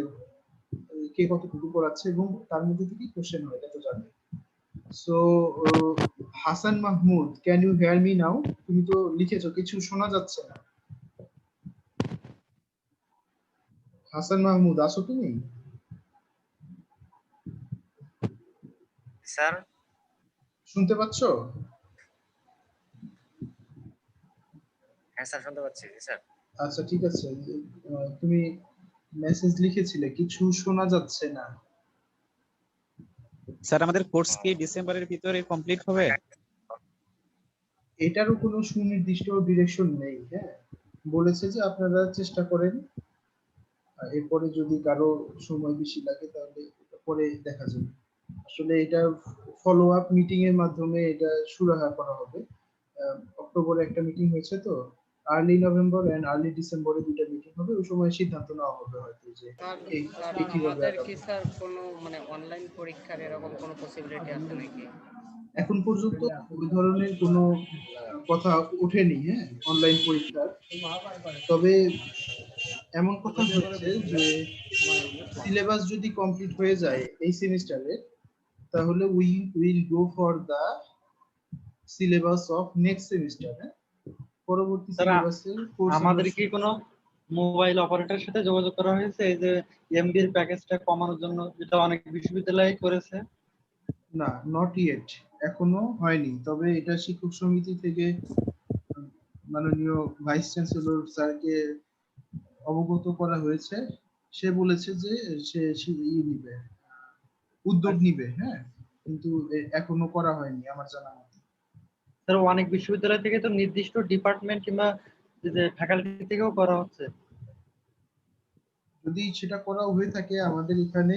[SPEAKER 1] কে কতটুকু পড়াচ্ছে এবং তার মধ্যে থেকে কোশ্চেন হয়, এটা তো জানবে। So Hasan Mahmud, can you hear me now? তুমি তো লিখেছো, কিছু শোনা যাচ্ছে না। হাসান মাহমুদ, আসো তুমি?
[SPEAKER 10] স্যার
[SPEAKER 1] শুনতে পাচ্ছো?
[SPEAKER 10] হ্যাঁ স্যার শুনতে পাচ্ছি। জি স্যার।
[SPEAKER 1] আচ্ছা ঠিক আছে, তুমি মেসেজ লিখেছিলে, কিছু শোনা যাচ্ছে না।
[SPEAKER 14] স্যার আমাদের কোর্স কি ডিসেম্বরের ভিতরে কমপ্লিট হবে?
[SPEAKER 1] এটারও কোনো সুনির্দিষ্ট ডিরেকশন নেই। হ্যাঁ, বলেছে যে আপনারা চেষ্টা করেন, এরপরে যদি কারো সময় বেশি লাগে তাহলে পরে দেখা যাবে। আসলে এটা ফলো আপ মিটিং এর মাধ্যমে এটা সুরাহা করা হবে। অক্টোবরে একটা মিটিং হয়েছে, তো আর্লি নভেম্বর এন্ড আর্লি ডিসেম্বরে দুটো মিটিং হবে, ওই সময় সিদ্ধান্ত নেওয়া হবে হয়তো যে
[SPEAKER 2] স্যার
[SPEAKER 1] কিভাবে
[SPEAKER 2] আমাদের কি স্যার কোনো মানে অনলাইন পরীক্ষার এরকম কোনো পসিবিলিটি আছে নাকি?
[SPEAKER 1] এখন পর্যন্ত ওই ধরনের কোনো কথা ওঠেনি। হ্যাঁ, অনলাইন পরীক্ষার। তবে এমন কথা হচ্ছে যে সিলেবাস যদি কমপ্লিট হয়ে যায় এই সেমিস্টারে, তাহলে we will go for the syllabus of next semester. পরবর্তী সিলেবাসের
[SPEAKER 7] আমাদের কি কোনো মোবাইল অপারেটরের সাথে যোগাযোগ করা হয়েছে এই যে এমবি এর প্যাকেজটা কমানোর জন্য, যেটা অনেক বিশ্ববিদ্যালয় করেছে?
[SPEAKER 1] না, নট ইয়েট, এখনো হয়নি। তবে এটা শিক্ষক সমিতি থেকে মাননীয় ভাইস চ্যান্সেলর স্যারকে অবগত করা হয়েছে। সে বলেছে যে সে নিবে, উদ্যোগ নিবে। হ্যাঁ, কিন্তু এখনো করা হয়নি আমার জানা মতে।
[SPEAKER 7] স্যার অনেক বিশ্ববিদ্যালয় থেকে তো নির্দিষ্ট ডিপার্টমেন্ট কিংবা যে ফ্যাকাল্টি থেকেও করা হচ্ছে।
[SPEAKER 1] যদি সেটা করা হয়ে থাকে আমাদের এখানে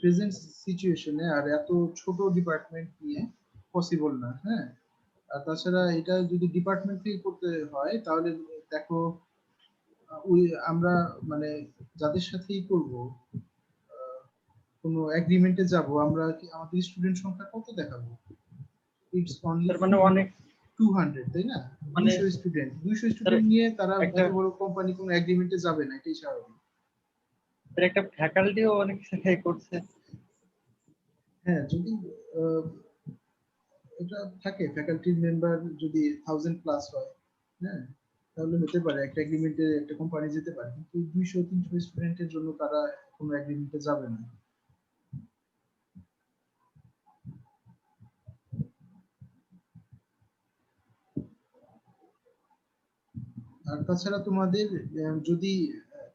[SPEAKER 1] প্রেজেন্ট সিচুয়েশনে আর এত ছোট ডিপার্টমেন্ট নিয়ে পসিবল না। হ্যাঁ, আর তাছাড়া এটা যদি ডিপার্টমেন্ট থেকে করতে হয় তাহলে দেখো, আমরা মানে যাদের সাথেই করব, কোনো এগ্রিমেন্টে যাব, আমরা কি আমাদের স্টুডেন্ট সংখ্যা কত দেখাবো? ইটস অনলি
[SPEAKER 7] মানে অনেক
[SPEAKER 1] 200, তাই না?
[SPEAKER 7] মানে
[SPEAKER 1] 200 স্টুডেন্ট নিয়ে তারা এত বড় কোম্পানি কোনো এগ্রিমেন্টে যাবে না, এটাই স্বাভাবিক।
[SPEAKER 7] একটা ফ্যাকাল্টিও অনেক জায়গায় করছে।
[SPEAKER 1] হ্যাঁ, যদি এটা থাকে ফ্যাকাল্টির মেম্বার যদি 1000 প্লাস হয়, হ্যাঁ, তাহলে হতে পারে একটা এগ্রিমেন্টে একটা কোম্পানি যেতে পারে, কিন্তু 200-300 স্টুডেন্টের জন্য তারা কোনো এগ্রিমেন্টে যাবে না। আর তাছাড়া তোমাদের যদি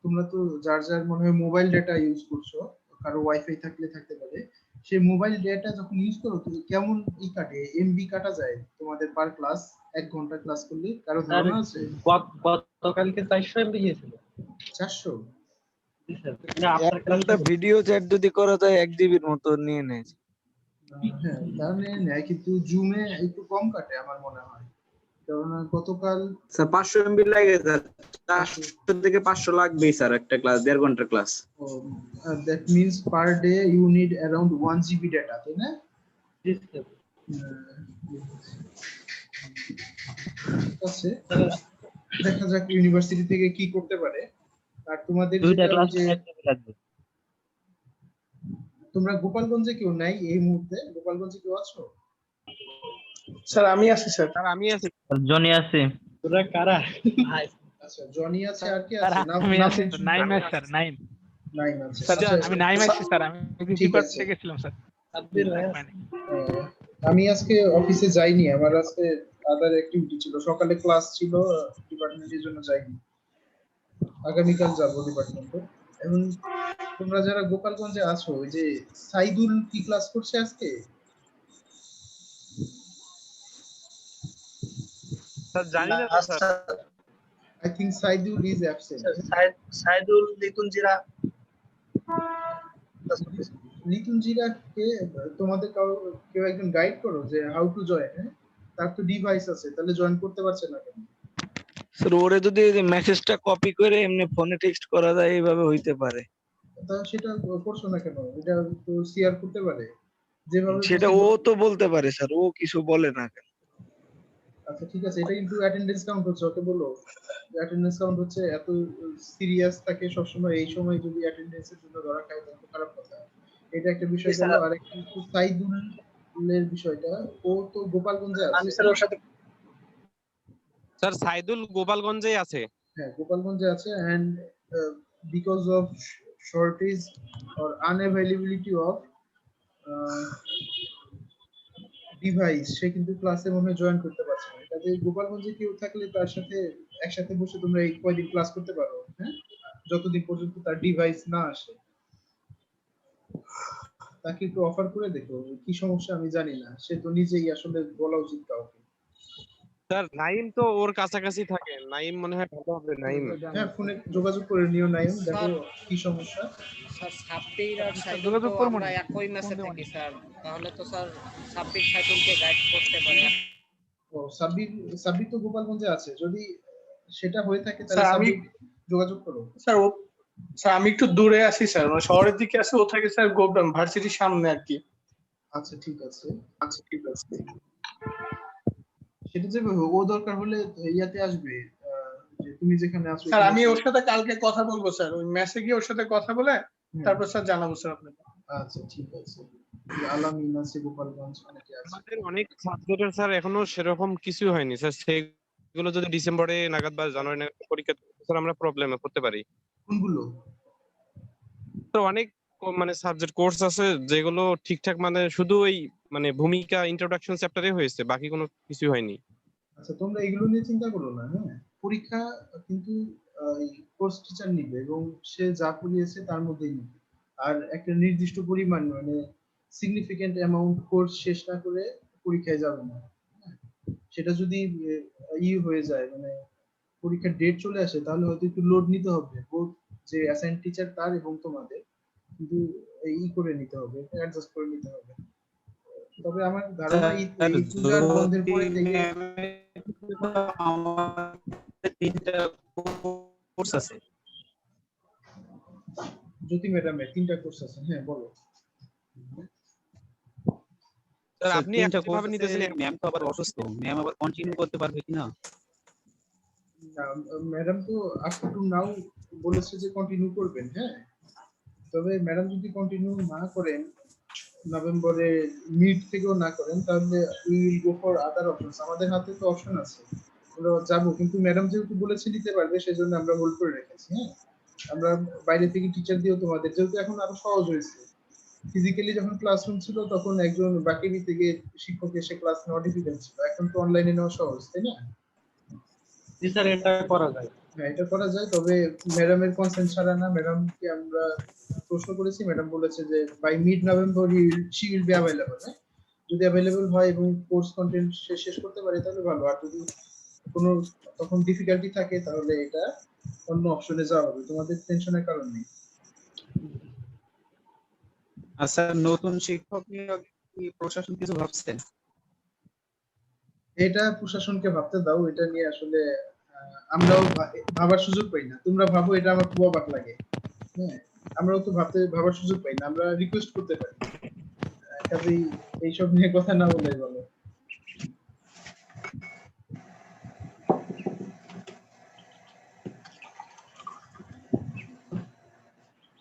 [SPEAKER 1] তোমরা তো যার যার মনে হয় মোবাইল ডেটা ইউজ করছো, কারো ওয়াইফাই থাকলে থাকতে পারে, সেই মোবাইল ডেটা যখন ইউজ করো তুমি কেমন কাটে, এমবি কাটা যায় তোমাদের পার ক্লাস? 1 ঘন্টা ক্লাস করলে কারো ধারণা আছে?
[SPEAKER 7] গতকালকে 400 এমবি গিয়েছিল।
[SPEAKER 1] 400?
[SPEAKER 5] একটা ভিডিও চ্যাট যদি করা যায় 1 জিবির মতো নিয়ে নেয়।
[SPEAKER 1] হ্যাঁ, তাহলে নেয়, কিন্তু জুমে একটু কম কাটে আমার মনে হয়। কারণ গতকাল
[SPEAKER 6] স্যার 500 এমবি লাগে স্যার, 400 থেকে 500 লাগবেই স্যার একটা ক্লাস, 1.5 ঘন্টার class.
[SPEAKER 1] that means per day you need around 1 GB data, তাই না? আছে, দেখা যাক ইউনিভার্সিটি থেকে কি করতে পারে। আর তোমাদের
[SPEAKER 6] দুইটা ক্লাস লাগবে।
[SPEAKER 1] তোমরা গোপালগঞ্জে কেউ নাই এই মুহূর্তে? গোপালগঞ্জে কেউ আছো?
[SPEAKER 15] স্যার আমি আছি স্যার।
[SPEAKER 9] স্যার আমি আছি।
[SPEAKER 6] জনি আছে।
[SPEAKER 7] তোরা কারা?
[SPEAKER 1] আচ্ছা, জনি আছে, আর কি আছে?
[SPEAKER 12] আমি আছি, নাইম আছে স্যার, নাইম।
[SPEAKER 1] নাইম আছে।
[SPEAKER 12] স্যার আমি নাইম আছি স্যার, আমি ডিপার্টমেন্টে গেছিলাম স্যার।
[SPEAKER 1] আমি আজকে অফিসে যাইনি, আমার আজকে আদার অ্যাক্টিভিটি ছিল, সকালে ক্লাস ছিল ডিপার্টমেন্টের জন্য যাইনি। আগামীকাল যাব ডিপার্টমেন্টে। এখন তোমরা যারা গোপালগঞ্জে আছো, ওই যে সাইদুল কি ক্লাস করছে আজকে?
[SPEAKER 9] স্যার জানি না তো sir.
[SPEAKER 1] I think Saidul is absent.
[SPEAKER 15] Saidul Litunjira
[SPEAKER 1] Litunjira কে তোমাদের কেউ একজন গাইড করো যে হাউ টু জয়েন। তার তো ডিভাইস আছে, তাহলে জয়েন করতে পারছে না কেন?
[SPEAKER 5] স্যার ওরে যদি মেসেজটা কপি করে এমনি ফোনে টেক্সট করা যায় এইভাবে হইতে পারে।
[SPEAKER 1] তাহলে সেটা করছো না কেন? এটা তো শেয়ার করতে পারে যেভাবে।
[SPEAKER 5] সেটা ও তো বলতে পারে স্যার, ও কিছু বলে না কেন?
[SPEAKER 1] আচ্ছা ঠিক আছে, এটা কিন্তু অ্যাটেন্ডেন্স কাউন্ট হচ্ছে, ওকে বলো অ্যাটেন্ডেন্স কাউন্ট হচ্ছে, এত সিরিয়াস থাকে সবসময়, এই সময় যদি অ্যাটেন্ডেন্সের জন্য ধরা খায় তাহলে খারাপ কথা। এটা একটা বিষয় গেল। আর একটা সাইদুলের বিষয়টা, ও তো গোপালগঞ্জে আছে।
[SPEAKER 15] আমি স্যার ওর সাথে
[SPEAKER 9] স্যার সাইদুল গোপালগঞ্জেই আছে।
[SPEAKER 1] হ্যাঁ, গোপালগঞ্জে আছে, and because of shortage or unavailability of device, সে কিন্তু ক্লাসে মনে হয় জয়েন করতে পারছে না। কাজে গোপালগঞ্জে কেউ থাকলে তার সাথে একসাথে বসে তোমরা এই কয়দিন ক্লাস করতে পারো, হ্যাঁ, যতদিন পর্যন্ত তার ডিভাইস না আসে। তাকে একটু অফার করে দেখো, কি সমস্যা আমি জানি না, সে তো নিজেই আসলে বলা উচিত কাউকে।
[SPEAKER 9] স্যার নাইম তো ওর কাছাকাছি থাকে, নাইম মনে হয় ভালো হবে। নাইম,
[SPEAKER 1] হ্যাঁ, ফোনে যোগাযোগ করে নিও নাইম, দেখো কি সমস্যা।
[SPEAKER 2] স্যার সাব্বির আর সাইদুল
[SPEAKER 12] যোগাযোগ
[SPEAKER 2] তো
[SPEAKER 12] করবো
[SPEAKER 2] আমরা
[SPEAKER 12] না।
[SPEAKER 2] একই ম্যাচে
[SPEAKER 12] ফোন দেওয়া
[SPEAKER 2] থাকি স্যার, তাহলে তো স্যার সাব্বির সাইদুলকে গাইড করতে পারে।
[SPEAKER 1] ও সাব্বির, সাব্বির তো গোপালগঞ্জে আছে, যদি সেটা হয়ে থাকে তাহলে
[SPEAKER 15] স্যার আমি
[SPEAKER 1] সাব্বির যোগাযোগ করো।
[SPEAKER 15] স্যার আমি একটু দূরে আছি স্যার, মানে শহরের দিকে আছি, ও থাকে স্যার গোবরাম ভার্সিটির সামনে আর কি।
[SPEAKER 1] আচ্ছা ঠিক আছে, সেটা যে ও দরকার হলে ইয়াতে আসবে, যে তুমি যেখানে আছো।
[SPEAKER 15] স্যার আমি ওর সাথে কালকে কথা বলবো স্যার, ওই মেসে গিয়ে ওর সাথে কথা বলে তারপর স্যার জানাবো স্যার আপনাকে।
[SPEAKER 1] আচ্ছা ঠিক আছে। আলামিন আছে গোপালগঞ্জ, অনেকে আছে।
[SPEAKER 9] আমাদের অনেক সাবজেক্টের স্যার এখনো সেরকম কিছু হয়নি স্যার, সেগুলো যদি ডিসেম্বরে নাগাদ বা জানুয়ারি নাগাদ পরীক্ষা স্যার আমরা প্রবলেমে পড়তে পারি।
[SPEAKER 1] কোনগুলো?
[SPEAKER 9] তো অনেক মানে সাবজেক্ট কোর্স আছে যেগুলো ঠিকঠাক মানে শুধু ওই মানে ভূমিকা ইন্ট্রোডাকশন চ্যাপ্টারে হয়েছে, বাকি কোনো কিছু হয়নি।
[SPEAKER 1] আচ্ছা তোমরা এগুলো নিয়ে চিন্তা করো না, হ্যাঁ, পরীক্ষা কিন্তু কোর্স টিচার নিবে এবং সে যা পড়িয়েছে তার মধ্যেই নিবে। আর একটা নির্দিষ্ট পরিমাণ মানে সিগনিফিকেন্ট অ্যামাউন্ট কোর্স শেষ না করে পরীক্ষায় যাবে না। সেটা যদি হয়ে যায়, মানে পরীক্ষার ডেট চলে আসে, তাহলে হয়তো একটু লোড নিতে হবে, বোথ যে অ্যাসাইন টিচার তার এবং তোমাদের, কিন্তু করে নিতে হবে, অ্যাডজাস্ট করে নিতে হবে। তবে আমার ধারণা এই পূজার বন্ধের পরে থেকে
[SPEAKER 14] কোর্স আছে।
[SPEAKER 1] জ্যোতি ম্যাডামের 3টা কোর্স আছে, হ্যাঁ বলো।
[SPEAKER 9] স্যার আপনি একটা ভাবে নিতেছেন,
[SPEAKER 14] ম্যাম তো আবার অসুস্থ, ম্যাম আবার কন্টিনিউ করতে পারবে কিনা?
[SPEAKER 1] ম্যাডাম তো আপ টু নাও বলেছে যে কন্টিনিউ করবেন, হ্যাঁ, তবে ম্যাডাম যদি কন্টিনিউ না করেন, নভেম্বরে মিড থেকেও না করেন, তাহলে we will go for other options. আমাদের হাতে তো অপশন আছে, আমরা যাবো, কিন্তু ম্যাডাম যেহেতু বলেছে নিতে পারবে, সেজন্য আমরা হোল্ড করে রেখেছি। হ্যাঁ, আমরা বাইরে থেকে টিচার দিয়েও তোমাদের, যেহেতু এখন আরো সহজ হয়েছে, ফিজিক্যালি যখন ক্লাসরুম ছিল তখন একজন বাকিবি থেকে শিক্ষক এসে ক্লাস নেওয়া ডিফিকাল্ট ছিল, এখন তো অনলাইনে নেওয়া সহজ, তাই না?
[SPEAKER 7] জি স্যার, এটা করা যায়।
[SPEAKER 1] হ্যাঁ, এটা করা যায়, তবে ম্যাডামের কনসেন্ট ছাড়া না। ম্যাডামকে আমরা প্রশ্ন করেছি, ম্যাডাম বলেছে যে by mid November she will be available. যদি অ্যাভেলেবল হয় এবং কোর্স কন্টেন্ট শেষ করতে পারে তাহলে ভালো, আর যদি কোনো তখন ডিফিকাল্টি থাকে তাহলে এটা অন্য অপশনে যাওয়া হবে, তোমাদের টেনশনের কারণ নেই।
[SPEAKER 14] আচ্ছা, নতুন শিক্ষক নিয়োগ কি প্রশাসন কিছু ভাবছেন?
[SPEAKER 1] এটা প্রশাসনকে ভাবতে দাও, এটা নিয়ে আসলে আমরাও ভাবার সুযোগ পাই না। তোমরা ভাবো, এটা আমার খুব অবাক লাগে। হ্যাঁ, আমরাও তো ভাবার সুযোগ পাই না, আমরা রিকোয়েস্ট করতে পারি। কাজেই এইসব নিয়ে কথা না বলে ভালো।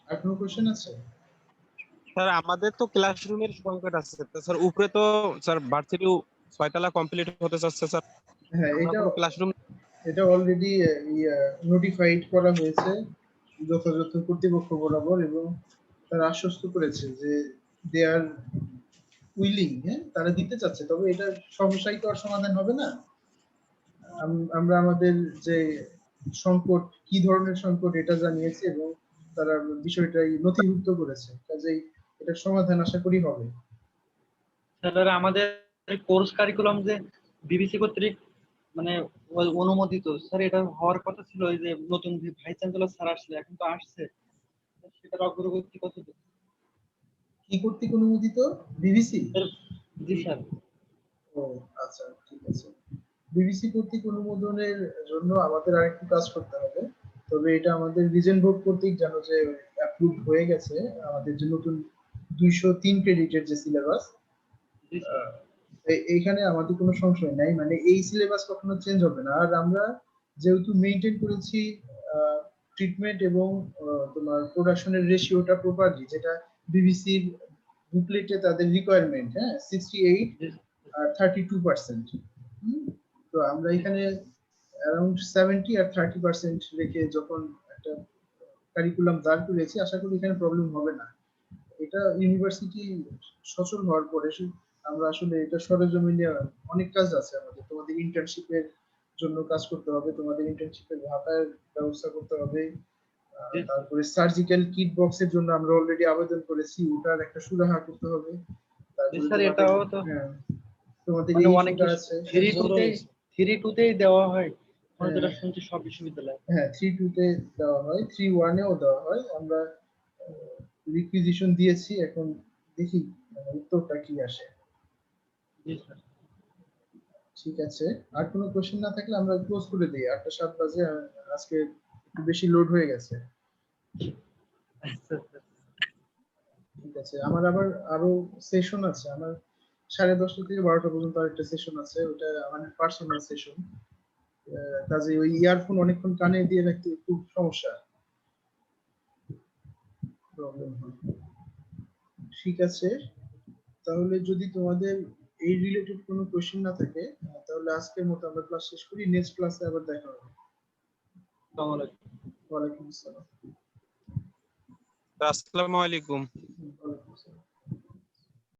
[SPEAKER 1] আর কোনো কোশ্চেন আছে?
[SPEAKER 9] স্যার আমাদের তো ক্লাসরুমের সংকট আছে, তো স্যার উপরে তো স্যার ভার্সিটি 6 তলা কমপ্লিট হতে যাচ্ছে স্যার।
[SPEAKER 1] হ্যাঁ,
[SPEAKER 9] ক্লাসরুম
[SPEAKER 1] এটা অলরেডি নোটিফাইড করা হয়েছে যথাযথ কর্তৃপক্ষ বরাবর, এবং তারা আশ্বস্ত করেছে যে দে আর উইলিং, হ্যাঁ, তারা দিতে চাচ্ছে। তবে এটা সমস্যাই তো আর সমাধান হবে না। আমরা আমাদের যে সংকট, কি ধরনের সংকট এটা জানিয়েছি এবং তারা বিষয়টাই নথিভুক্ত করেছে, কাজেই এটার সমাধান আশা করি হবে।
[SPEAKER 7] স্যার আমাদের কোর্স কারিকুলাম যে বিবিসি কর্তৃক মানে অনুমোদিত, স্যার এটা হওয়ার কথা ছিল, এই যে নতুন ভাইস চ্যান্সেলর স্যার আসলে, এখন তো আসছে, সেটার অগ্রগতি কত?
[SPEAKER 1] কি কর্তৃক অনুমোদিত? বিবিসি?
[SPEAKER 7] জি স্যার।
[SPEAKER 1] ও আচ্ছা, ঠিক আছে। বিবিসি কর্তৃক অনুমোদনের জন্য আমাদের আরেকটু কাজ করতে হবে, তবে এটা আমাদের রিজন বোর্ড কর্তৃক জানো যে অ্যাপ্রুভ হয়ে গেছে। আমাদের যে নতুন 203 ক্রেডিটের যে সিলেবাস, এইখানে আমাদের কোনো সংশয় নাই, মানে এই সিলেবাস কখনো চেঞ্জ হবে না। আর আমরা যেহেতু মেইনটেইন করেছি ট্রিটমেন্ট এবং তোমার প্রোডাকশনের রেশিওটা প্রপারলি, যেটা বিবিসির বুকলেটে তাদের রিকোয়ারমেন্ট, হ্যাঁ, 68 আর 32%। তো আমরা এখানে অ্যারাউন্ড 70 আর 30% রেখে যখন একটা কারিকুলাম দাঁড় করিয়েছি, আশা করি এখানে প্রবলেম হবে না। এটা ইউনিভার্সিটি সচল হওয়ার পরে আমরা আসলে এটা সরেজমিনে অনেক কাজ আছে আমাদের। তোমাদের ইন্টার্নশিপের জন্য কাজ করতে হবে, তোমাদের ইন্টার্নশিপের ভাতার ব্যবস্থা করতে হবে, তারপরে সার্জিক্যাল কিট বক্সের জন্য আমরা অলরেডি আবেদন করেছি, ওটার একটা সুরাহা করতে হবে। তারপরে
[SPEAKER 7] স্যার
[SPEAKER 1] তোমাদের-
[SPEAKER 7] এটাও তো
[SPEAKER 1] হ্যাঁ, তোমাদের
[SPEAKER 7] মানে
[SPEAKER 1] এই
[SPEAKER 7] অনেক
[SPEAKER 1] ইস্যুটা আছে।
[SPEAKER 7] 3-2তেই দেওয়া হয়, আমি যেটা শুনছি সব বিশ্ববিদ্যালয়ে।
[SPEAKER 1] হ্যাঁ 3-2 তে দেওয়া হয়, 3-1-এও দেওয়া হয়। আমরা রিকুইজিশন দিয়েছি, এখন দেখি উত্তরটা কি আসে।
[SPEAKER 7] জি স্যার।
[SPEAKER 1] ঠিক আছে, আর কোনো কোশ্চেন না থাকলে আমরা ক্লোজ করে দিই। 8:07 বাজে, আজকে একটু বেশি লোড হয়ে গেছে। ঠিক আছে, আমার আবার আরো সেশন আছে। আমার 10:30 থেকে 12টা পর্যন্ত আরেকটা সেশন আছে, ওটা আমার পার্সোনাল সেশন। কাজে ওই ইয়ারফোন অনেকক্ষণ কানে দিয়ে রাখতে খুব সমস্যা, প্রবলেম হয়। ঠিক আছে, তাহলে যদি তোমাদের এই রিলেটেড কোনো কোশ্চেন না থাকে, তাহলে আজকের মতো আমরা ক্লাস শেষ করি। নেক্সট ক্লাসে আবার দেখা হবে।
[SPEAKER 7] আসসালামু আলাইকুম।
[SPEAKER 1] ওয়ালাইকুম আসসালাম।
[SPEAKER 9] আসসালামু আলাইকুম।
[SPEAKER 1] ওয়ালাইকুম